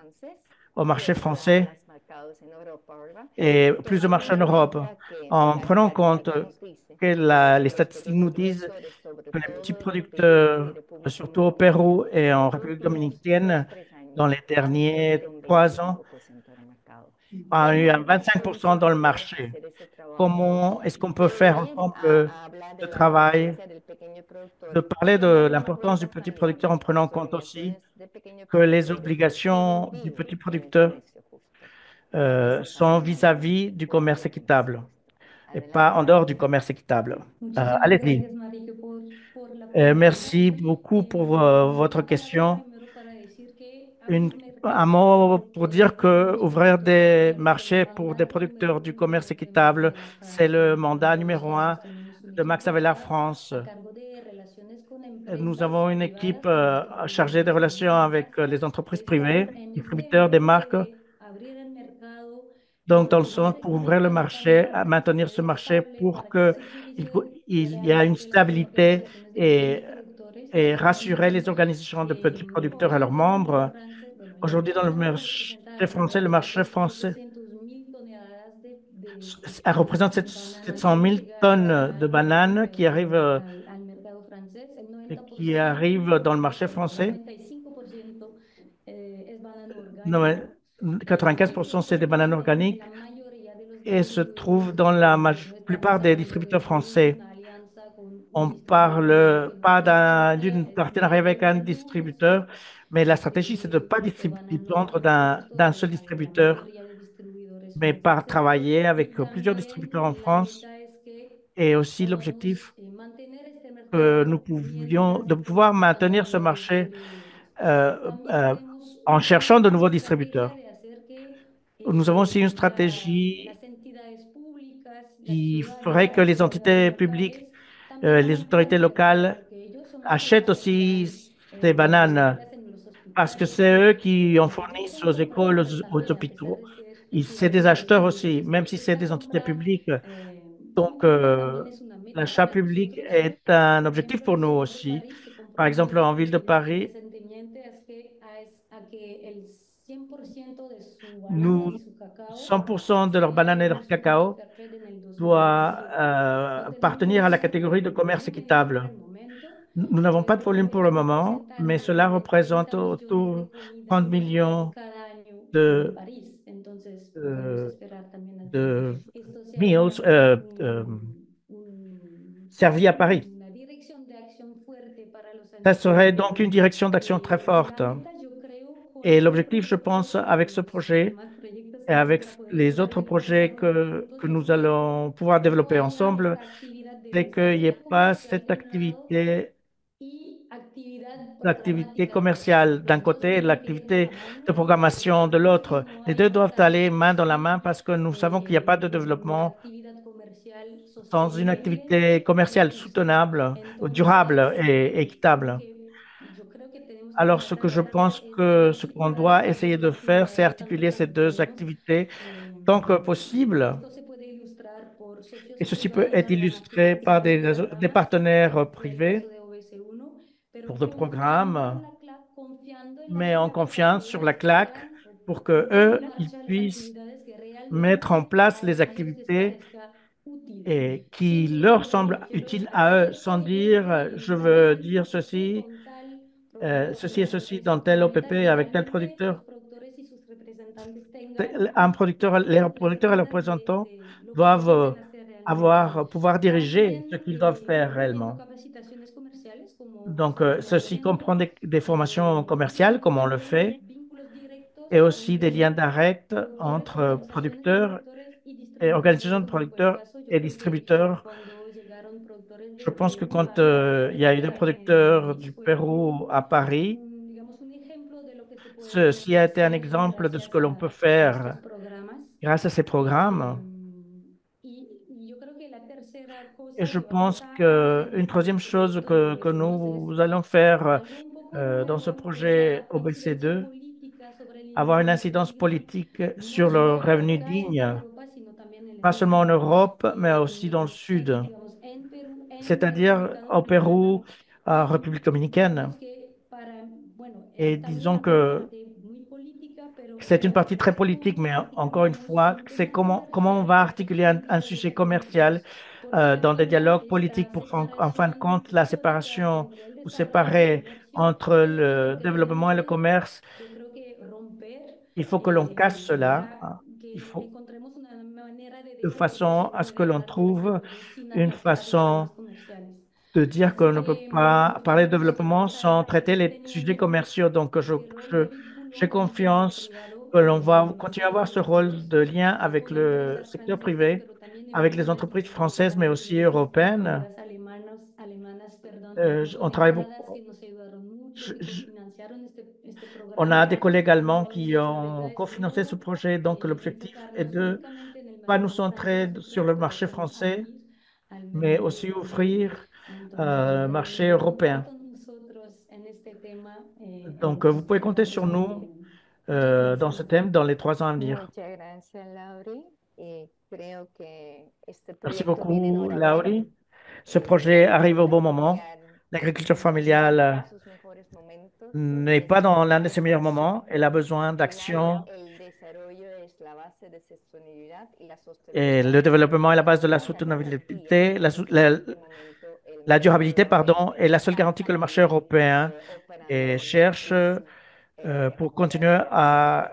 au marché français et plus de marchés en Europe, en prenant en compte que les statistiques nous disent que les petits producteurs, surtout au Pérou et en République dominicaine, dans les derniers 3 ans, ont eu un 25% dans le marché. Comment est-ce qu'on peut faire ensemble ce travail, de parler de l'importance du petit producteur en prenant en compte aussi que les obligations du petit producteur sont vis-à-vis du commerce équitable et pas en dehors du commerce équitable. Muchísimas Allez-y. gracias, Marique, por Merci la beaucoup pregunta. pour votre question. Primero para decir que Une- abrir un mercados mot para pour productores dire que pequeños y ouvrir productores des de marchés Max pour des Havelaar es producteurs du uno de commerce los temas équitable, c'est demarcantes le en mandat numéro Andalucía. un Sostenemos un de Max equipo Havelaar France. a cargo de relaciones con Nous empresas avons une équipe privadas y distribuidores chargée des de relations marcas. avec les entreprises Estamos privées, en ese distributeurs des reto marques. de abrir el mercado Donc, dans le sens pour ouvrir le marché, à maintenir ce marché pour que il y a une stabilité et, et rassurer les organisations de petits producteurs et leurs membres. Aujourd'hui, dans le marché français, le marché français elle représente 700 000 tonnes de bananes qui arrivent dans le marché français. Non, mais 95% c'est des bananes organiques et se trouvent dans la plupart des distributeurs français. On parle pas d'une partenariat avec un distributeur, mais la stratégie, c'est de ne pas dépendre d'un seul distributeur, mais par travailler avec plusieurs distributeurs en France. Et aussi l'objectif que nous pouvions, de pouvoir maintenir ce marché en cherchant de nouveaux distributeurs. Nous avons aussi une stratégie qui ferait que les entités publiques, les autorités locales achètent aussi ces bananes parce que c'est eux qui en fournissent aux écoles, aux hôpitaux. C'est des acheteurs aussi, même si c'est des entités publiques. Donc, l'achat public est un objectif pour nous aussi. Par exemple, en ville de Paris, nous, 100% de leurs bananes et leur cacao doit appartenir à la catégorie de commerce équitable. Nous n'avons pas de volume pour le moment, mais cela représente autour de 30 millions de, de, de meals servis à Paris. Ça serait donc une direction d'action très forte. Et l'objectif, je pense, avec ce projet et avec les autres projets que nous allons pouvoir développer ensemble, c'est qu'il n'y ait pas cette l'activité commerciale d'un côté et l'activité de programmation de l'autre. Les deux doivent aller main dans la main parce que nous savons qu'il n'y a pas de développement sans une activité commerciale soutenable, durable et équitable. Alors, ce que je pense que ce qu'on doit essayer de faire, c'est articuler ces deux activités tant que possible. Et ceci peut être illustré par des partenaires privés pour des programmes, mais en confiance sur la claque pour que eux, ils puissent mettre en place les activités et qui leur semblent utiles à eux, sans dire je veux dire ceci, ceci et ceci dans tel OPP avec tel producteur. Un producteur, les producteurs et leurs représentants doivent pouvoir diriger ce qu'ils doivent faire réellement. Donc, ceci comprend des formations commerciales, comme on le fait, et aussi des liens directs entre producteurs et organisations de producteurs et distributeurs. Je pense que quand il y a eu des producteurs du Pérou à Paris, ceci a été un exemple de ce que l'on peut faire grâce à ces programmes. Et je pense qu'une troisième chose que nous allons faire dans ce projet OBC2, avoir une incidence politique sur le revenu digne, pas seulement en Europe, mais aussi dans le Sud, c'est-à-dire au Pérou, en République dominicaine. Et disons que c'est une partie très politique, mais encore une fois, c'est comment on va articuler un sujet commercial dans des dialogues politiques pour, en fin de compte, la séparation ou séparer entre le développement et le commerce. Il faut que l'on casse cela, hein. Il faut de façon à ce que l'on trouve une façon de dire qu'on ne peut pas parler de développement sans traiter les sujets commerciaux. Donc, j'ai confiance que l'on va continuer à avoir ce rôle de lien avec le secteur privé, avec les entreprises françaises, mais aussi européennes. On travaille beaucoup. je- je- on a des collègues allemands qui ont cofinancé ce projet. Donc, l'objectif est de pas nous centrer sur le marché français, mais aussi ouvrir marché européen. Donc, vous pouvez compter sur nous dans ce thème dans les 3 ans à venir. Merci beaucoup, Laurie. Ce projet arrive au bon moment. L'agriculture familiale n'est pas dans l'un de ses meilleurs moments. Elle a besoin d'action et le développement est la base de la soutenabilité, la durabilité, pardon, est la seule garantie que le marché européen cherche pour continuer à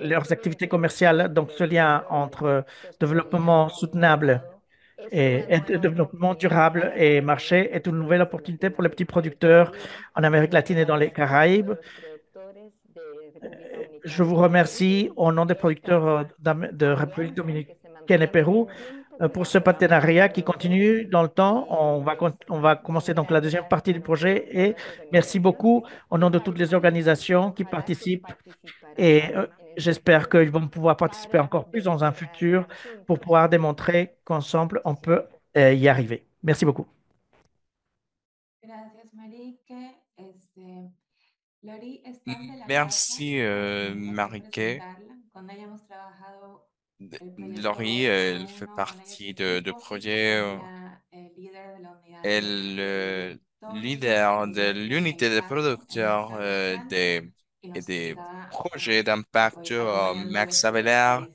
leurs activités commerciales. Donc, ce lien entre développement soutenable et développement durable et marché est une nouvelle opportunité pour les petits producteurs en Amérique latine et dans les Caraïbes. Je vous remercie au nom des producteurs de République dominicaine et Pérou pour ce partenariat qui continue dans le temps. On va commencer donc la deuxième partie du projet et merci beaucoup au nom de toutes les organisations qui participent et j'espère qu'ils vont pouvoir participer encore plus dans un futur pour pouvoir démontrer qu'ensemble on peut y arriver. Merci beaucoup. Merci, Mariké. Laurie, elle fait partie de projet. Elle leader de l'unité de producteurs et des projets d'impact Max Avelar.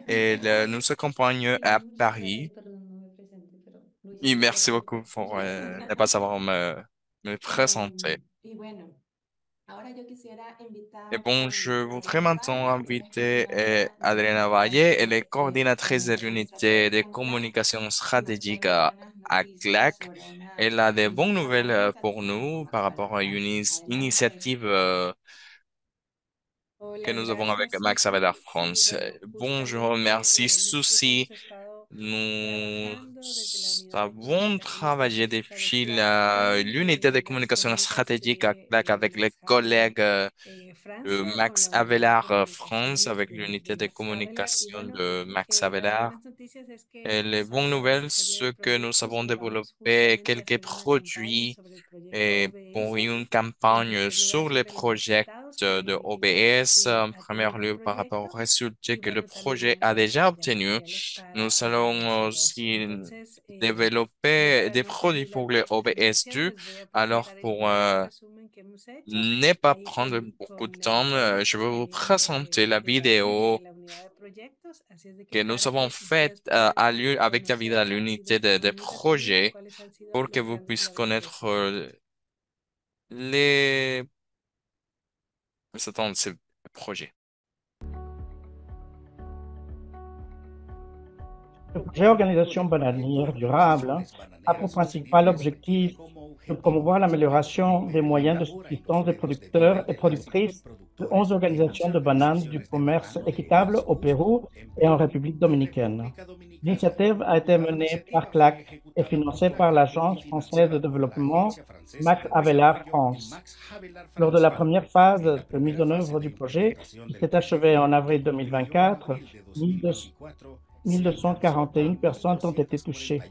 Elle nous accompagne à Paris. Et merci beaucoup pour ne pas savoir me présenter. Et bon, je voudrais maintenant inviter Adriana Valle, elle est coordinatrice de l'unité de communication stratégique à CLAC. Elle a des bonnes nouvelles pour nous par rapport à une initiative que nous avons avec Max Avelar France. Bonjour, merci Souci. Nous avons travaillé depuis l'unité de communication stratégique à CLAC avec les collègues de Max Avelar France, avec l'unité de communication de Max Avelar. Et les bonnes nouvelles, c'est que nous avons développé quelques produits et pour une campagne sur les projets de OBS, en premier lieu par rapport aux résultats que le projet a déjà obtenus. Nous allons aussi développer des produits pour les OBS2. Alors, pour ne pas prendre beaucoup de temps, je vais vous présenter la vidéo que nous avons faite avec David à l'unité de projet pour que vous puissiez connaître les... Attends, ces projets. Le projet Organisation bananière durable a pour principal objectif de promouvoir l'amélioration des moyens de subsistance des producteurs et productrices de 11 organisations de bananes du commerce équitable au Pérou et en République dominicaine. L'initiative a été menée par CLAC et financée par l'Agence française de développement Max Avelar France. Lors de la première phase de mise en œuvre du projet, qui s'est achevée en avril 2024, 1241 personnes ont été touchées.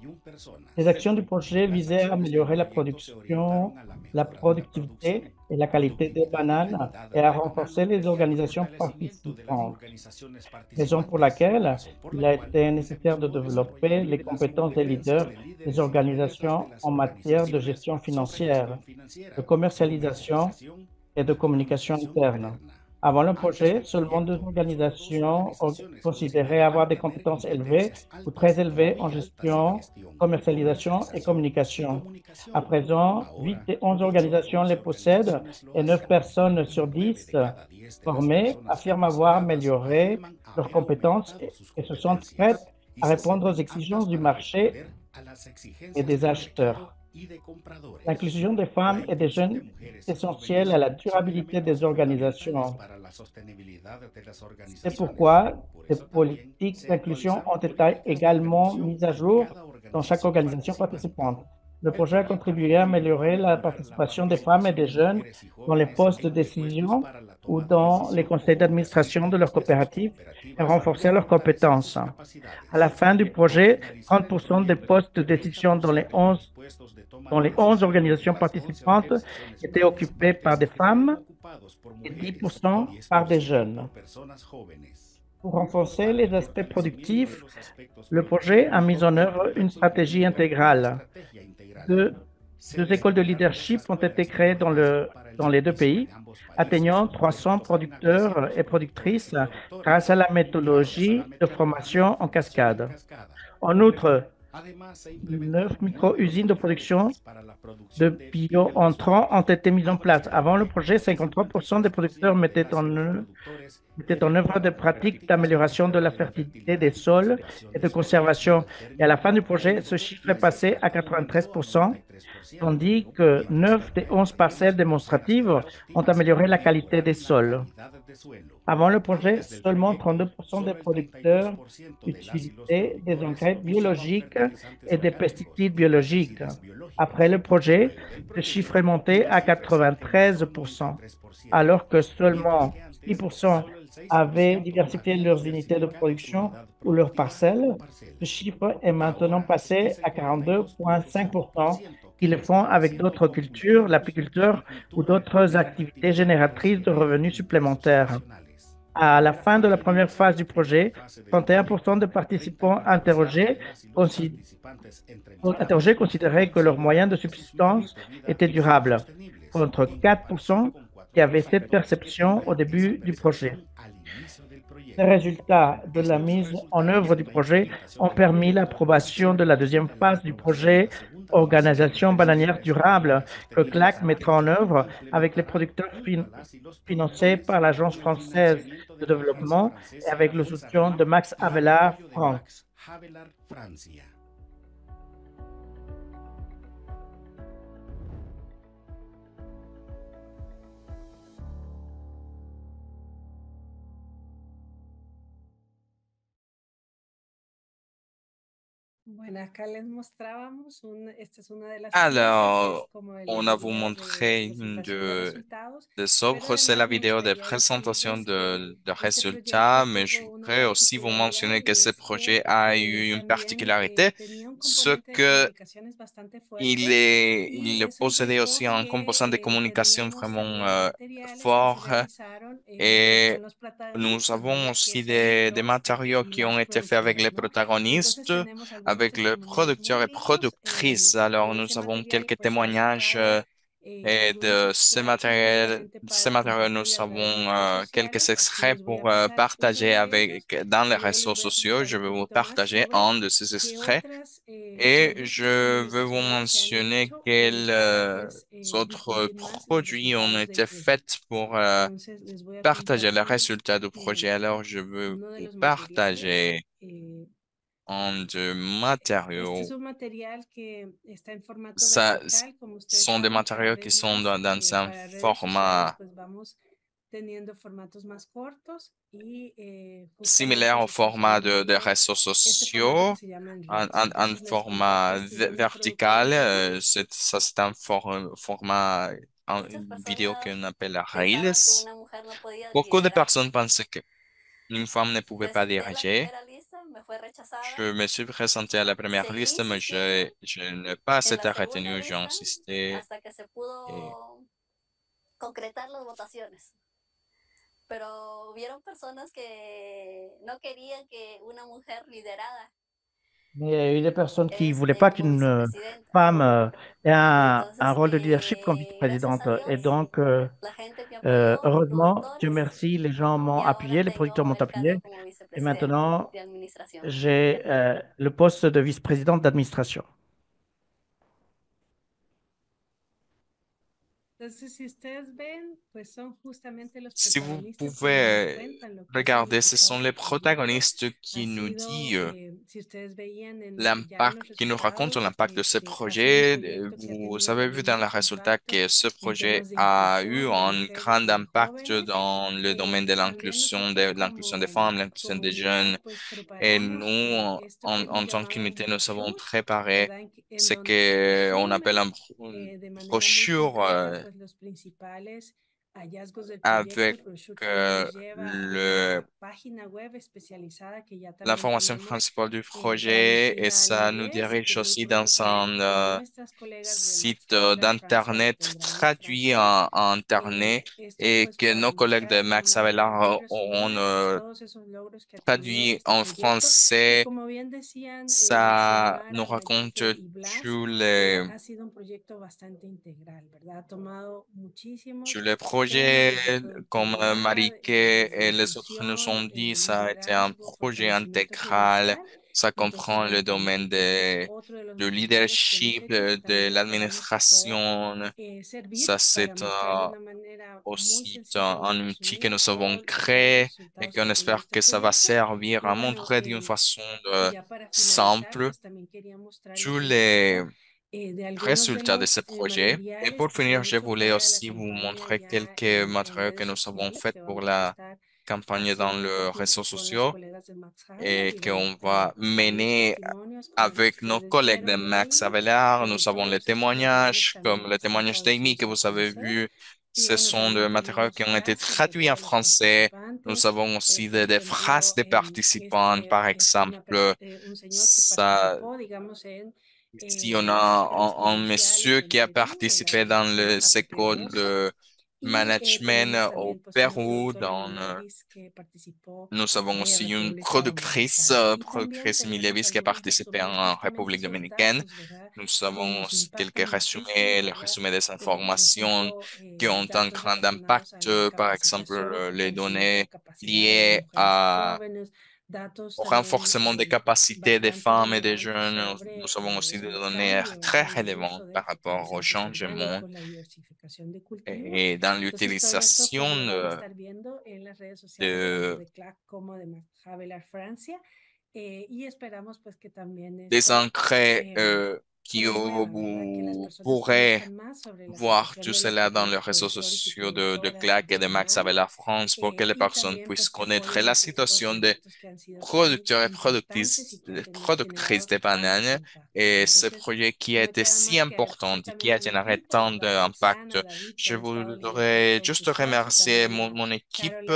Les actions du projet visaient à améliorer la production, la productivité et la qualité des bananes et à renforcer les organisations participantes. Raison pour laquelle il a été nécessaire de développer les compétences des leaders des organisations en matière de gestion financière, de commercialisation et de communication interne. Avant le projet, seulement 2 organisations considéraient avoir des compétences élevées ou très élevées en gestion, commercialisation et communication. À présent, 8 des 11 organisations les possèdent et 9 personnes sur 10 formées affirment avoir amélioré leurs compétences et se sentent prêtes à répondre aux exigences du marché et des acheteurs. L'inclusion des femmes et des jeunes est essentielle à la durabilité des organisations. C'est pourquoi des politiques d'inclusion ont été également mises à jour dans chaque organisation participante. Le projet a contribué à améliorer la participation des femmes et des jeunes dans les postes de décision ou dans les conseils d'administration de leurs coopératives et renforcer leurs compétences. À la fin du projet, 30% des postes de décision dans les 11 organisations participantes étaient occupés par des femmes et 10% par des jeunes. Pour renforcer les aspects productifs, le projet a mis en œuvre une stratégie intégrale. Deux écoles de leadership ont été créées dans les deux pays, atteignant 300 producteurs et productrices grâce à la méthodologie de formation en cascade. En outre, 9 micro-usines de production de bio-entrants ont été mises en place. Avant le projet, 53% des producteurs mettaient en œuvre des pratiques d'amélioration de la fertilité des sols et de conservation. Et à la fin du projet, ce chiffre est passé à 93%, tandis que 9 des 11 parcelles démonstratives ont amélioré la qualité des sols. Avant le projet, seulement 32% des producteurs utilisaient des engrais biologiques et des pesticides biologiques. Après le projet, ce chiffre est monté à 93%, alors que seulement 6% avaient diversifié leurs unités de production ou leurs parcelles. Ce chiffre est maintenant passé à 42,5% qui le font avec d'autres cultures, l'apiculture ou d'autres activités génératrices de revenus supplémentaires. À la fin de la première phase du projet, 31% des participants interrogés considéraient que leurs moyens de subsistance étaient durables, contre 4% qui avaient cette perception au début du projet. Les résultats de la mise en œuvre du projet ont permis l'approbation de la deuxième phase du projet Organisation bananière durable que CLAC mettra en œuvre avec les producteurs financés par l'Agence française de développement et avec le soutien de Max Havelaar France. Alors, on a vous montré une des œuvres, c'est la vidéo de présentation de résultats, mais je voudrais aussi vous mentionner que ce projet a eu une particularité, ce que il possédait aussi un composant de communication vraiment fort et nous avons aussi des matériaux qui ont été faits avec les protagonistes, avec les producteurs et productrices. Alors, nous avons quelques témoignages et de ces matériels, nous avons quelques extraits pour partager dans les réseaux sociaux. Je vais vous partager un de ces extraits et je vais vous mentionner quels autres produits ont été faits pour partager les résultats du projet. Alors, je veux vous partager un de matériaux. Ça, sont des matériaux qui sont dans un format similaire au format de réseaux sociaux, un format vertical. C'est un format, une vidéo qu'on appelle Reels. Beaucoup de personnes pensaient qu'une femme ne pouvait pas diriger. Je me suis présenté à la première liste, mais je n'ai pas été retenu. J'ai insisté. Et Mais il y a eu des personnes qui ne voulaient pas qu'une femme ait un rôle de leadership comme vice-présidente. Et donc, heureusement, Dieu merci, les gens m'ont appuyé, les producteurs m'ont appuyé. Et maintenant, j'ai le poste de vice-présidente d'administration. si vous pouvez regarder, ce sont les protagonistes qui nous disent l'impact, qui nous racontent l'impact de ce projet. Vous avez vu dans le résultat que ce projet a eu un grand impact dans le domaine de l'inclusion des femmes, l'inclusion des jeunes. Et nous, en tant qu'unité, nous avons préparé ce qu'on appelle une brochure avec l'information principale du projet et ça nous dirige aussi dans un site d'Internet traduit en Internet et que nos collègues de Max Avelar auront traduit en français. Ça nous raconte tous les, tous les projets, comme Marieke et les autres nous ont dit, ça a été un projet intégral. Ça comprend le domaine de leadership, de l'administration. Ça, c'est aussi un outil que nous avons créé et qu'on espère que ça va servir à montrer d'une façon simple tous les résultats de ce projet. Et pour finir, je voulais aussi vous montrer quelques matériaux que nous avons faits pour la campagne dans les réseaux sociaux et qu'on va mener avec nos collègues de Max Avelar. Nous avons les témoignages, comme le témoignage d'Amy que vous avez vu. Ce sont des matériaux qui ont été traduits en français. Nous avons aussi des phrases des participants, par exemple. Ça, ici, on a un monsieur qui a participé dans les écoles de management au Pérou. Nous avons aussi une productrice Milevis qui a participé en République dominicaine. Nous avons aussi quelques résumés, le résumé des informations qui ont un grand impact, par exemple, les données liées au renforcement des capacités des femmes et des jeunes. Nous avons aussi des données très relevantes par rapport au changement et dans l'utilisation de des engrais qui vous pourrez voir tout cela dans les réseaux sociaux de CLAC et de Max Havelaar France pour que les personnes puissent connaître la situation des producteurs et productrices de bananes et ce projet qui a été si important et qui a généré tant d'impact. Je voudrais juste remercier mon équipe,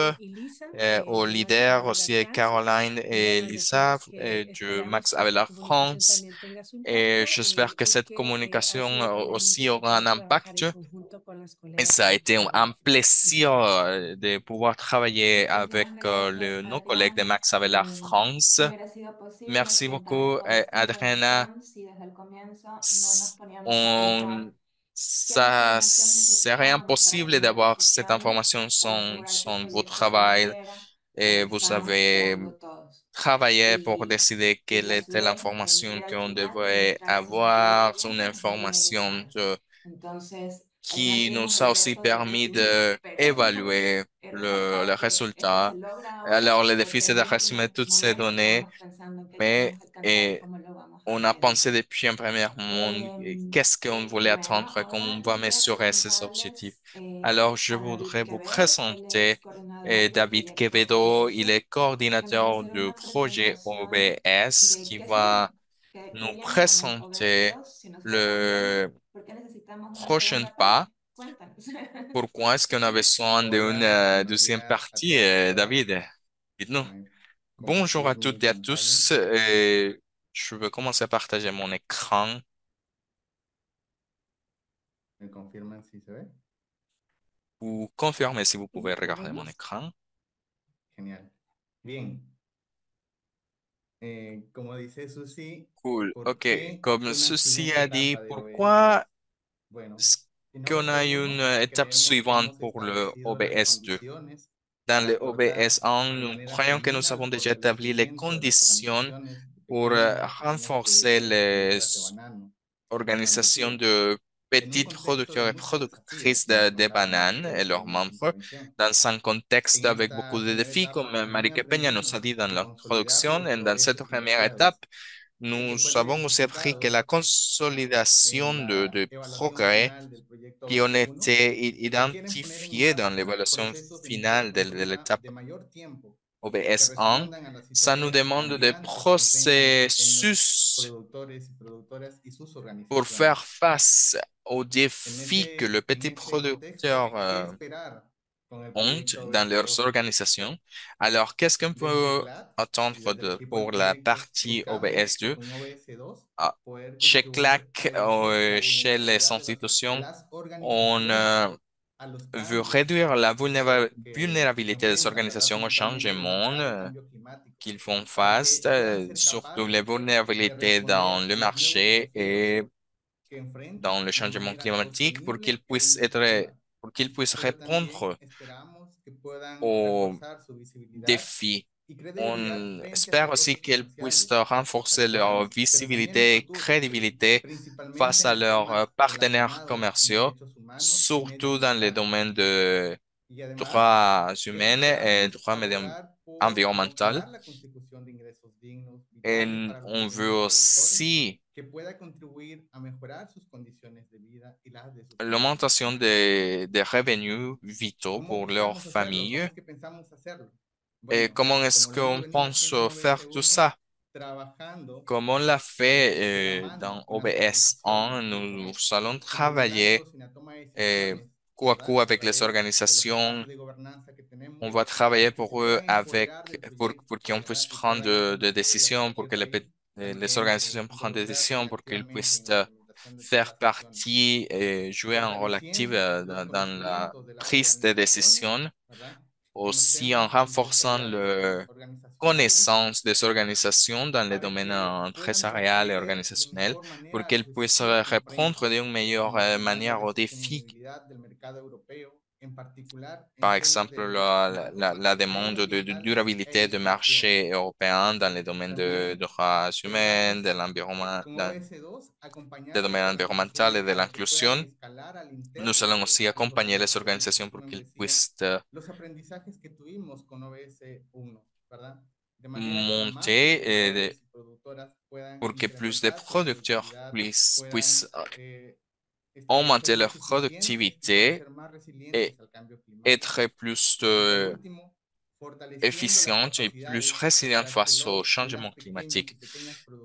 aux leaders aussi Caroline et Lisa de Max Avelar France. Et j'espère que cette communication aussi aura un impact. Et ça a été un plaisir de pouvoir travailler avec nos collègues de Max Avelar France. Merci beaucoup, Adriana. S- On, Ça serait impossible d'avoir cette information sans votre travail et vous avez travaillé pour décider quelle était l'information qu'on devait avoir, une information qui nous a aussi permis d'évaluer le résultat. Alors, le défi, c'est de résumer toutes ces données, mais on a pensé depuis un premier moment qu'est-ce qu'on voulait attendre et comment on va mesurer ces objectifs. Alors, je voudrais vous présenter David Quevedo. Il est coordinateur du projet OBS qui va nous présenter le prochain pas. Pourquoi est-ce qu'on a besoin d'une deuxième partie, David? Dites-nous. Bonjour à toutes et à tous. Je vais commencer à partager mon écran. Vous confirmez si vous pouvez regarder mon écran. Cool. OK. Comme ceci a dit, pourquoi est-ce qu'on a une étape suivante pour le OBS2? Dans le OBS1, nous croyons que nous avons déjà établi les conditions pour renforcer les organisations de petites producteurs et productrices de bananes et leurs membres dans un contexte avec beaucoup de défis, comme Marique Peña nous a dit dans l'introduction. Et dans cette première étape, nous avons aussi appris que la consolidation de progrès qui ont été identifiés dans l'évaluation finale de l'étape OBS1, ça nous demande des processus pour faire face aux défis que le petit producteur honte dans leurs organisations. Alors, qu'est-ce qu'on peut attendre pour la partie OBS2? Ah, chez CLAC, chez les institutions, on veut réduire la vulnérabilité des organisations au changement qu'ils font face, surtout les vulnérabilités dans le marché et dans le changement climatique pour qu'ils puissent répondre aux défis. On espère aussi qu'elles puissent renforcer leur visibilité et crédibilité face à leurs partenaires commerciaux, surtout dans les domaines de droits humains et environnementaux. Et on veut aussi l'augmentation des revenus vitaux pour leurs familles. Et comment est-ce qu'on pense faire tout ça? Comme on l'a fait dans OBS1, nous allons travailler coup à coup avec les organisations. On va travailler pour eux pour qu'on puisse prendre des décisions, pour que les organisations prennent des décisions, pour qu'ils puissent faire partie et jouer un rôle actif dans la prise de décision, aussi en renforçant le connaissance des organisations dans les domaines empresarial et organisationnel pour qu'elles puissent répondre d'une meilleure manière aux défis. Par exemple, la demande de durabilité de marché européen dans les domaines de droits humains, de l'environnement, des domaines environnemental et de l'inclusion. Nous allons aussi accompagner les organisations pour qu'ils puissent monter pour que plus de producteurs puissent augmenter leur productivité et être plus efficiente et plus résiliente face au changement climatique.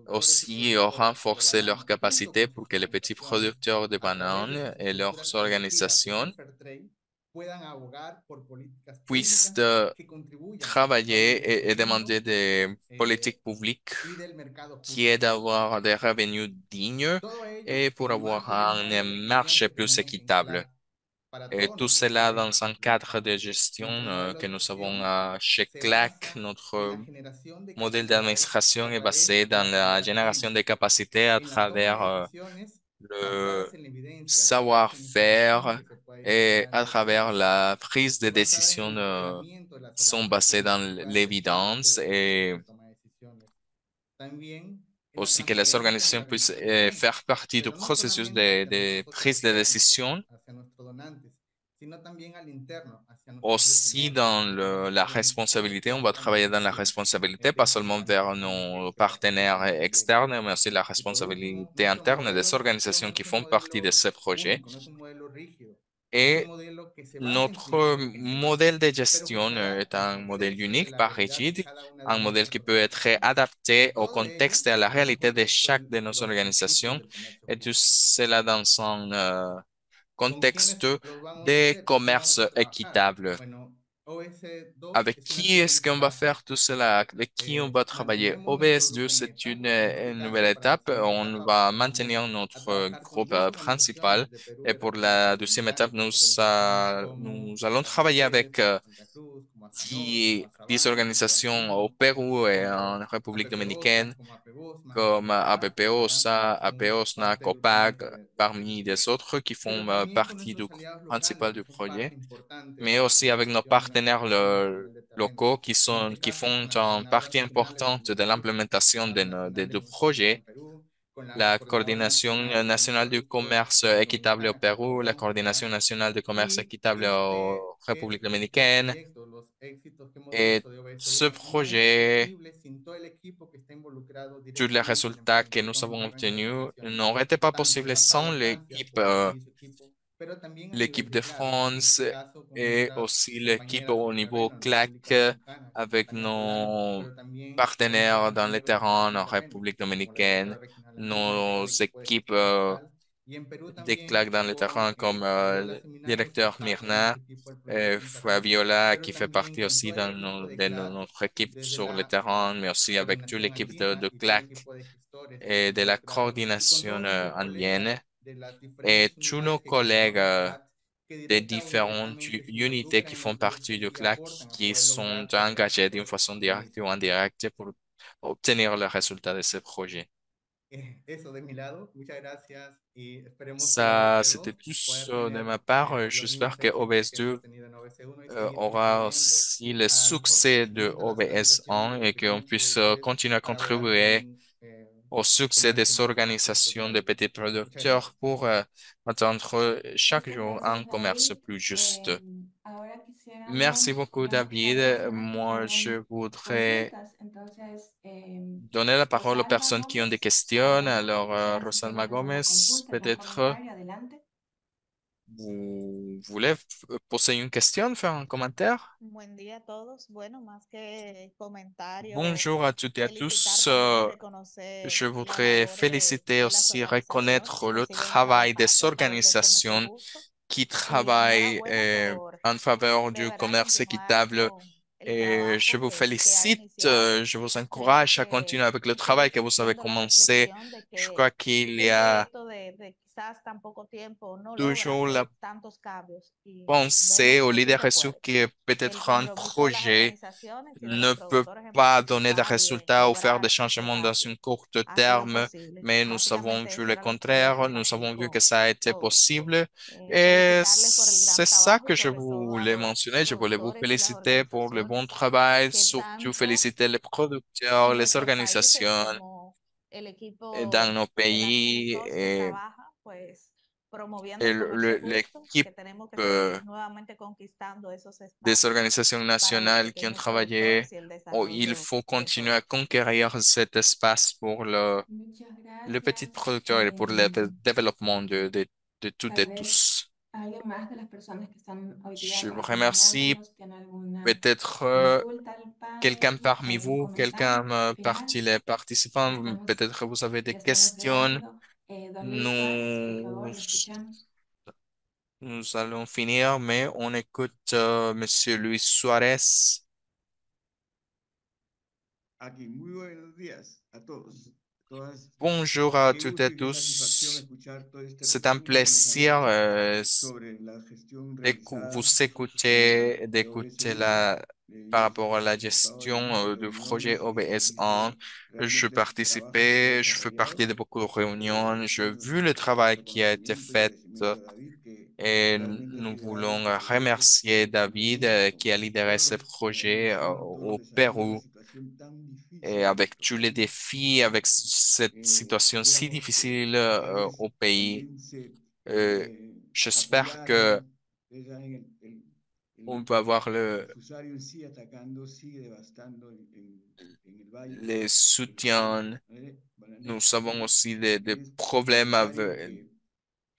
Aussi, renforcer leurs capacités pour que les petits producteurs de bananes et leurs organisations puissent travailler et demander des politiques publiques qui aident à avoir des revenus dignes et pour avoir un marché plus équitable. Et tout cela dans un cadre de gestion que nous avons chez CLAC. Notre modèle d'administration est basé dans la génération des capacités à travers le savoir-faire et à travers la prise de décisions qui sont basées dans l'évidence et aussi que les organisations puissent faire partie du processus de prise de décision. Aussi dans la responsabilité, on va travailler dans la responsabilité, pas seulement vers nos partenaires externes, mais aussi la responsabilité interne des organisations qui font partie de ce projet. Et notre modèle de gestion est un modèle unique, pas rigide, un modèle qui peut être adapté au contexte et à la réalité de chaque de nos organisations, et tout cela dans un contexte de commerce équitable. Avec qui est-ce qu'on va faire tout cela? Avec qui on va travailler? OBS2, c'est une nouvelle étape. On va maintenir notre groupe principal. Et pour la deuxième étape, nous allons travailler avec 10 organisations au Pérou et en République dominicaine, comme ABPOSA, APOSNA, COPAC, parmi des autres qui font partie du groupe principal du projet, mais aussi avec nos partenaires locaux qui font une partie importante de l'implémentation des deux projets. La Coordination nationale du commerce équitable au Pérou, la Coordination nationale du commerce équitable en République dominicaine. Et ce projet, tous les résultats que nous avons obtenus n'auraient été pas possibles sans l'équipe de France et aussi l'équipe au niveau CLAC avec nos partenaires dans les terrains en République dominicaine, nos équipes des claques dans le terrain comme le directeur Myrna, Fabiola qui fait partie aussi notre équipe sur le terrain, mais aussi avec toute l'équipe de claques et de la coordination indienne et tous nos collègues des différentes unités qui font partie du CLAC qui sont engagés d'une façon directe ou indirecte pour obtenir le résultat de ce projet. Ça, c'était tout de ma part. J'espère que OBS2 aura aussi le succès de OBS1 et qu'on puisse continuer à contribuer au succès des organisations de petits producteurs pour atteindre chaque jour un commerce plus juste. Merci beaucoup, David. Moi, je voudrais donner la parole aux personnes qui ont des questions. Alors, Rosalma Gomez, peut-être vous voulez poser une question, faire un commentaire? Buen día a todos. Bueno, más que comentario, Bonjour à toutes et à felicitar tous. también y Je reconocer la voudrais labor féliciter de las aussi, organizaciones reconnaître que le siguen cada travail des paso para un crecimiento organisations justo qui y travaillent enhorabuena por en faveur de du verdad commerce continuar équitable. con el Et je trabajo vous que ha félicite, iniciado. je vous Creo encourage à continuer que avec le sigue travail que vous avez existiendo la commencé. reflexión de Je crois que qu'il y ese a reto de quizás tan poco tiempo no logra toujours la hacer tantos cambios y pensée vemos au que sí se leadership puede. que El peut-être un compromiso de las projet organizaciones y de los ne peut productores en pas donner de participar y de résultats ou faire des lograr ese changements dans cambio un court ha sido terme, posible. mais nous avons Básicamente vu eso le era lo que quería contraire, nous compartir avons vu que ça a été todos. possible et Felicitarles por el gran c'est ça trabajo y que je sobre todo a voulais los mentionner. Je voulais vous productores y las féliciter pour le bon organizaciones travail, que surtout tanto féliciter les producteurs, en les nuestros países organisations como el dans equipo nos de la pays UNSOS que trabaja pues promoviendo et el comercio justo, l'équipe que tenemos que euh, seguir nuevamente conquistando esos des espacios organisations para los nationales qui ont pequeños travaillé. productores y el Oh, il desarrollo faut de continuer à todos. conquérir cet espace pour Muchas le petit gracias. producteur et pour le développement de toutes et Tal vez tous. alguien más de las personas que están hoy día Je vous remercie. acompañándonos tiene alguna Peut-être consulta al quelqu'un panel, parmi algún vous, quelqu'un comentario final. parti les participants, Estamos, peut-être vous avez des le estamos questions. esperando. Don Luis Suárez, por favor, Nous, le escuchamos. nous allons finir, mais on écoute Monsieur Luis Suarez. Aquí, muy buenos días a todos, todas. Bonjour à Qué toutes gusto et y qué satisfacción tous. escuchar todo este C'est un resumen que nos han plaisir hecho sobre la gestión vous realizada de d'écouter OBS1 par y rapport à la participado gestion en muchas du reuniones projet y OBS1. visto Je realmente el trabajo que se ha participais, je fais partie desarrollado. de beaucoup de réunions, j'ai Bueno, vu le travail qui a été reconocimiento y fait agradecimiento a David que et realmente ha nous liderado voulons este proyecto remercier David qui a lidéré ce bueno, projet agradeciendo a todos au los que sabemos la Pérou. situación tan Et difícil en avec nuestro tous les país. défis, avec cette situation si Quisiéramos que difficile ustedes au pays, también se j'espère que apoyaran. Ustedes saben, on peut avoir el fusario en sí atacando, sigue devastando en el valle les del Cauca, soutiens. ¿vale? Nous Bananero. avons aussi des Es problèmes necesario que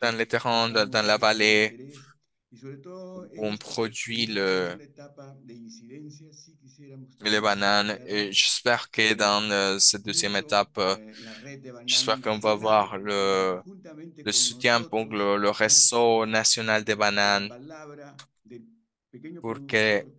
dans les terrains, tengamos dans la ese vallée interés y sobre todo où on en produit esta segunda etapa de incidencia, sí quisiéramos les también bananes. apoyarlos. Et j'espère que dans cette deuxième Mucho étape, la red de Banana j'espère qu'on va Nacional avoir que trabaja juntamente le con soutien pour nosotros, le ¿no? réseau national des La bananes palabra del pequeño pour que productor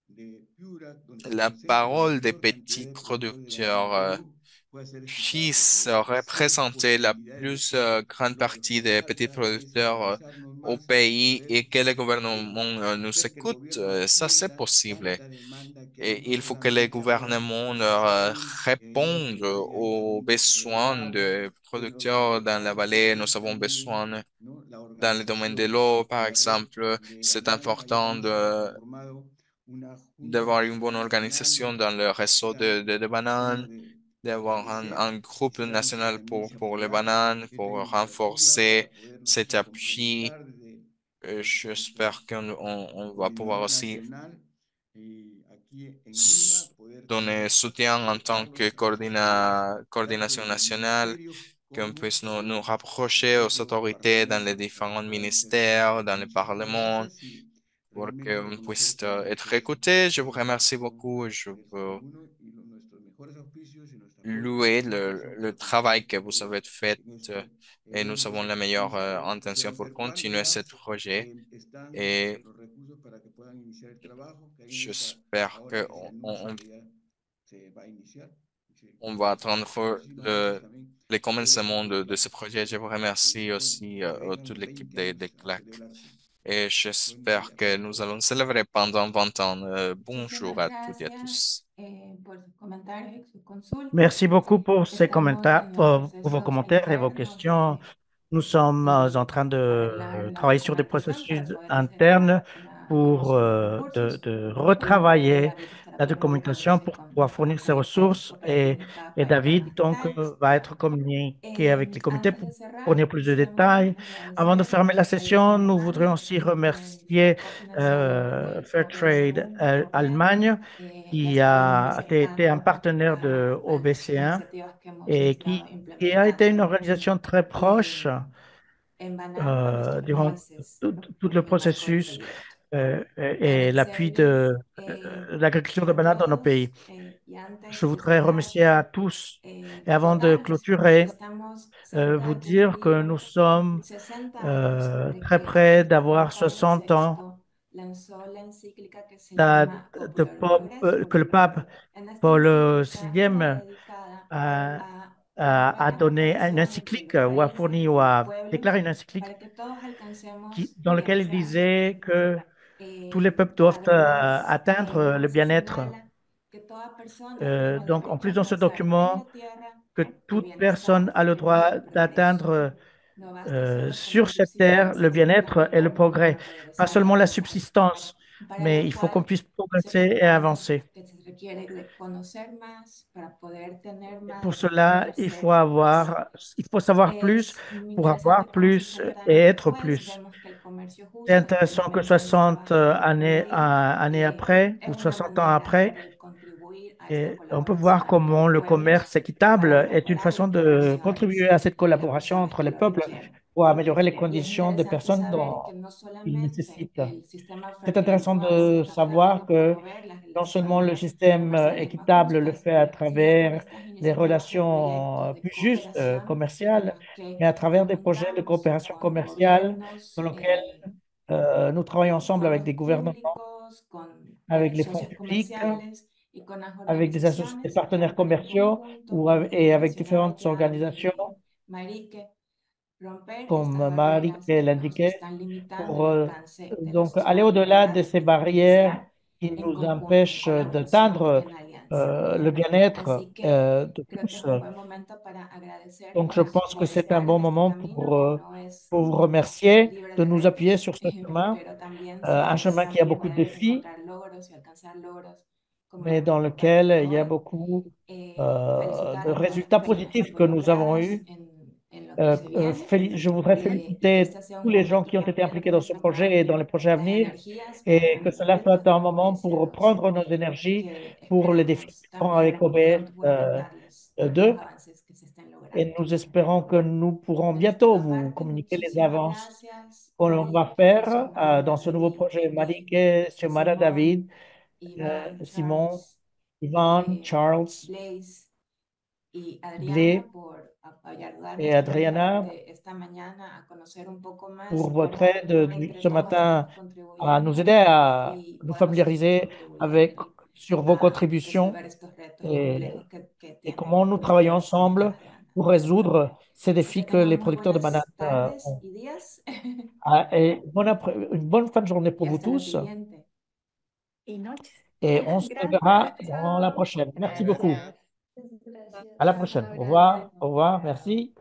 de Piura, donde se la concentra la parole des mayor cantidad petits de productores de banano en producteurs Perú, pueda ser escuchada, porque puisse es ser représenter la posibilidades plus grande y lo que partie nos des petits falta es producteurs organizarnos au más para pays poder et que le gouvernement nous hacer que el écoute, gobierno ça c'est atienda possible. tanta demanda que hay, Et no il faut que les solamente ahora gouvernements en Casarín, en el norte répondent del valle, hay aux también besoins derrames, des bueno, producteurs dans la hay vallée. Nous sectores avons también, besoin ¿no? La dans le domaine de organización l'eau, de par la red exemple. de C'est Banana, ya important también se ha conformado una junta d'avoir une bonne nacional organisation donde dans se va le a réseau participar, de bueno, bananes, de d'avoir OBC. un groupe Quisiéramos que national también se pour les apoyara bananes, esta pour iniciativa renforcer para poder cet nosotros appui. complementar desde J'espère qu'on on va pouvoir Coordinador aussi Nacional aquí en Lima, poder donner también soutien en tant que apoyarlos, asesorarlos tanto coordination desde el nationale, ministerio qu'on como puisse nous el rapprocher aux propio autorités dans les Parlamento para que différents puedan ser ministères, escuchados. dans le Muchas Parlement, gracias y pour realmente qu'on reconocer puisse el trabajo être que écouté. Je vous ustedes remercie hacen con beaucoup. Je OBS vous uno y nuestros mejores auspicios y nuestra louer le travail que vous avez fait et nous avons la meilleure que intention pour continuer ce reservarlos, projet están et los recursos para que puedan iniciar el trabajo, que alguien está j'espère ahora que que se anuncia que ya se va a iniciar. on va attendre Muchísimas gracias también le a todos los commencement de ce participantes projet. Je vous y remercie bueno, aussi que vengan toute los l'équipe 20 de años a CLAC celebrarse. et Buen j'espère día que para nous todos. allons célébrer pendant 20 ans. Muchísimas Bonjour à toutes et à gracias tous. por sus comentarios y sus consultas. Merci beaucoup pour ces Estamos commentaires, en el pour vos proceso commentaires et vos internos questions. Nous sommes en train de arreglar la travailler sur des documentación processus para poder hacer internes el pour uso de los recursos. de Obviamente retravailler David estará la documentation comunicándose pour pouvoir con la fournir ces comité ressources por telefónica et para tener más David donc detalles. va être communiqué avec les comités Antes pour de cerrar, fournir plus de quisiéramos détails. también Avant de agradecer fermer la a IDEA session, nous voudrions Alemania aussi y a remercier Cofinanzador Fairtrade OBC1 Allemagne qui las a ayudas été un cercanas partenaire de a las OBC1 iniciativas que hemos et estado qui a été une implementando organisation très proche en Banan en estos durant meses tout le en marco del processus proyecto. et l'appui de Agradecerles l'agriculture de a banane dans nos pays. todos y Je antes de voudrais cerrar, remercier à tous et avant de recordarles que clôturer, estamos cerca vous de dire que cumplir nous sommes 60 años de très que près el Papa d'avoir Juan 60 ans VI lanzó la encíclica que se date llama de Popular que Progreso. le pape En esta Paul encíclica está VI dedicada a, a promover a la donné une cooperación entre encyclique los ou a países fourni ou y los a pueblos déclaré une encyclique para que todos alcancemos dans lo que lequel il deseamos. disait que tous les peuples doivent Además, atteindre le se bien-être. señala que toda persona tiene Donc, en derecho a plus, dans ce alcanzar en document, la tierra que el toute personne bienestar a le y droit el progreso. d'atteindre No basta solo con la sur cette terre le subsistencia, sino bien-être et también le progrès. para Pas progresar y seulement la avanzar. subsistance, Para mais lo il faut qu'on cual puisse se progresser et compone avancer. que se requiere de conocer más para poder tener Pour más y cela, ejercer más. il faut savoir plus Es muy pour avoir interesante cómo plus 60 et años être después plus. vemos que el comercio C'est justo, que intéressant que finalmente 60 estaba années après es ou una 60 ans manera après, de contribuir a esta et on peut voir colaboración entre comment los le pueblos commerce para équitable est une mejorar façon las de condiciones contribuer à cette de las collaboration personas entre que les lo peuples requieren. pour améliorer les Y es conditions des interesante personnes saber que dont no ils solamente nécessitent. el sistema C'est Fair Trade intéressant lo hace de a través de savoir que promover las non seulement le relaciones système comerciales más équitable le justas, fait à sino por travers estas des iniciativas y relations proyectos de plus justes cooperación en commerciales, los que mais à travers des projets de implementamos coopération con commerciale dans gobiernos, lesquels nous travaillons con ensemble avec fondos des gouvernements, públicos, con avec les fonds socios publics, comerciales y con las avec des organizaciones que partenaires en commerciaux conjunto, et como avec mencionaba différentes ya organisations, Marique, romper estas comme Marie barreras que nos l'indiquait, están limitando pour el alcance de la donc aller au-delà de sostenibilidad ces barrières gerencial qui en nous conjunto, en empêchent colaboración, d'atteindre en alianza. le bien-être Así que de creo que tous. es un buen momento para agradecer Donc, je las pense que por c'est un estar bon en este moment camino que no es pour vous remercier, libre de de nous appuyer retos, sur ce chemin, pero también un chemin qui a también beaucoup de poder défis, encontrar logros y alcanzar logros como mais los que dans han lequel il compartido y a hoy. beaucoup Felicitar de a todas las résultats personas positifs que nous avons involucradas eus. en lo que se viene Je voudrais y que féliciter este sea tous un les gens momento qui ont été también impliqués para dans ce projet et retomar dans les projets à las venir, energías et que para cela cumplir con soit los un moment pour compromisos reprendre nos énergies que pour les défis esperamos suivants avec también OBS pronto poder darles y los 2. avances que se estén Et logrando. nous espérons que nous pourrons De bientôt nuestra vous parte, communiquer les muchísimas avances gracias, qu'on va David, faire dans Xiomara, ce nouveau David, projet. Marique, Xiomara, Simón, David, Iván, Simon, Charles, Ivan, Charles, Blaise y Blé Adriana por et ayudarnos también Adriana de esta mañana a conocer un poco pour más votre cómo aide entre ce todos matin estamos à nous contribuyendo aider à y nous podemos seguir familiariser avec contribuyendo sur vos a contributions resolver estos retos et, complejos que et tienen comment nous los travaillons pueblos de América ensemble Mariana. pour résoudre ces Así défis que que tengan les muy producteurs de bananes buenas tardes ont. y días Et une bonne fin de journée y pour vous hasta la tous. siguiente. Y noches. Et on se verra dans la prochaine. Merci beaucoup. Gracias. À la Gracias. prochaine. Au Abrazo. revoir. Au revoir. Merci.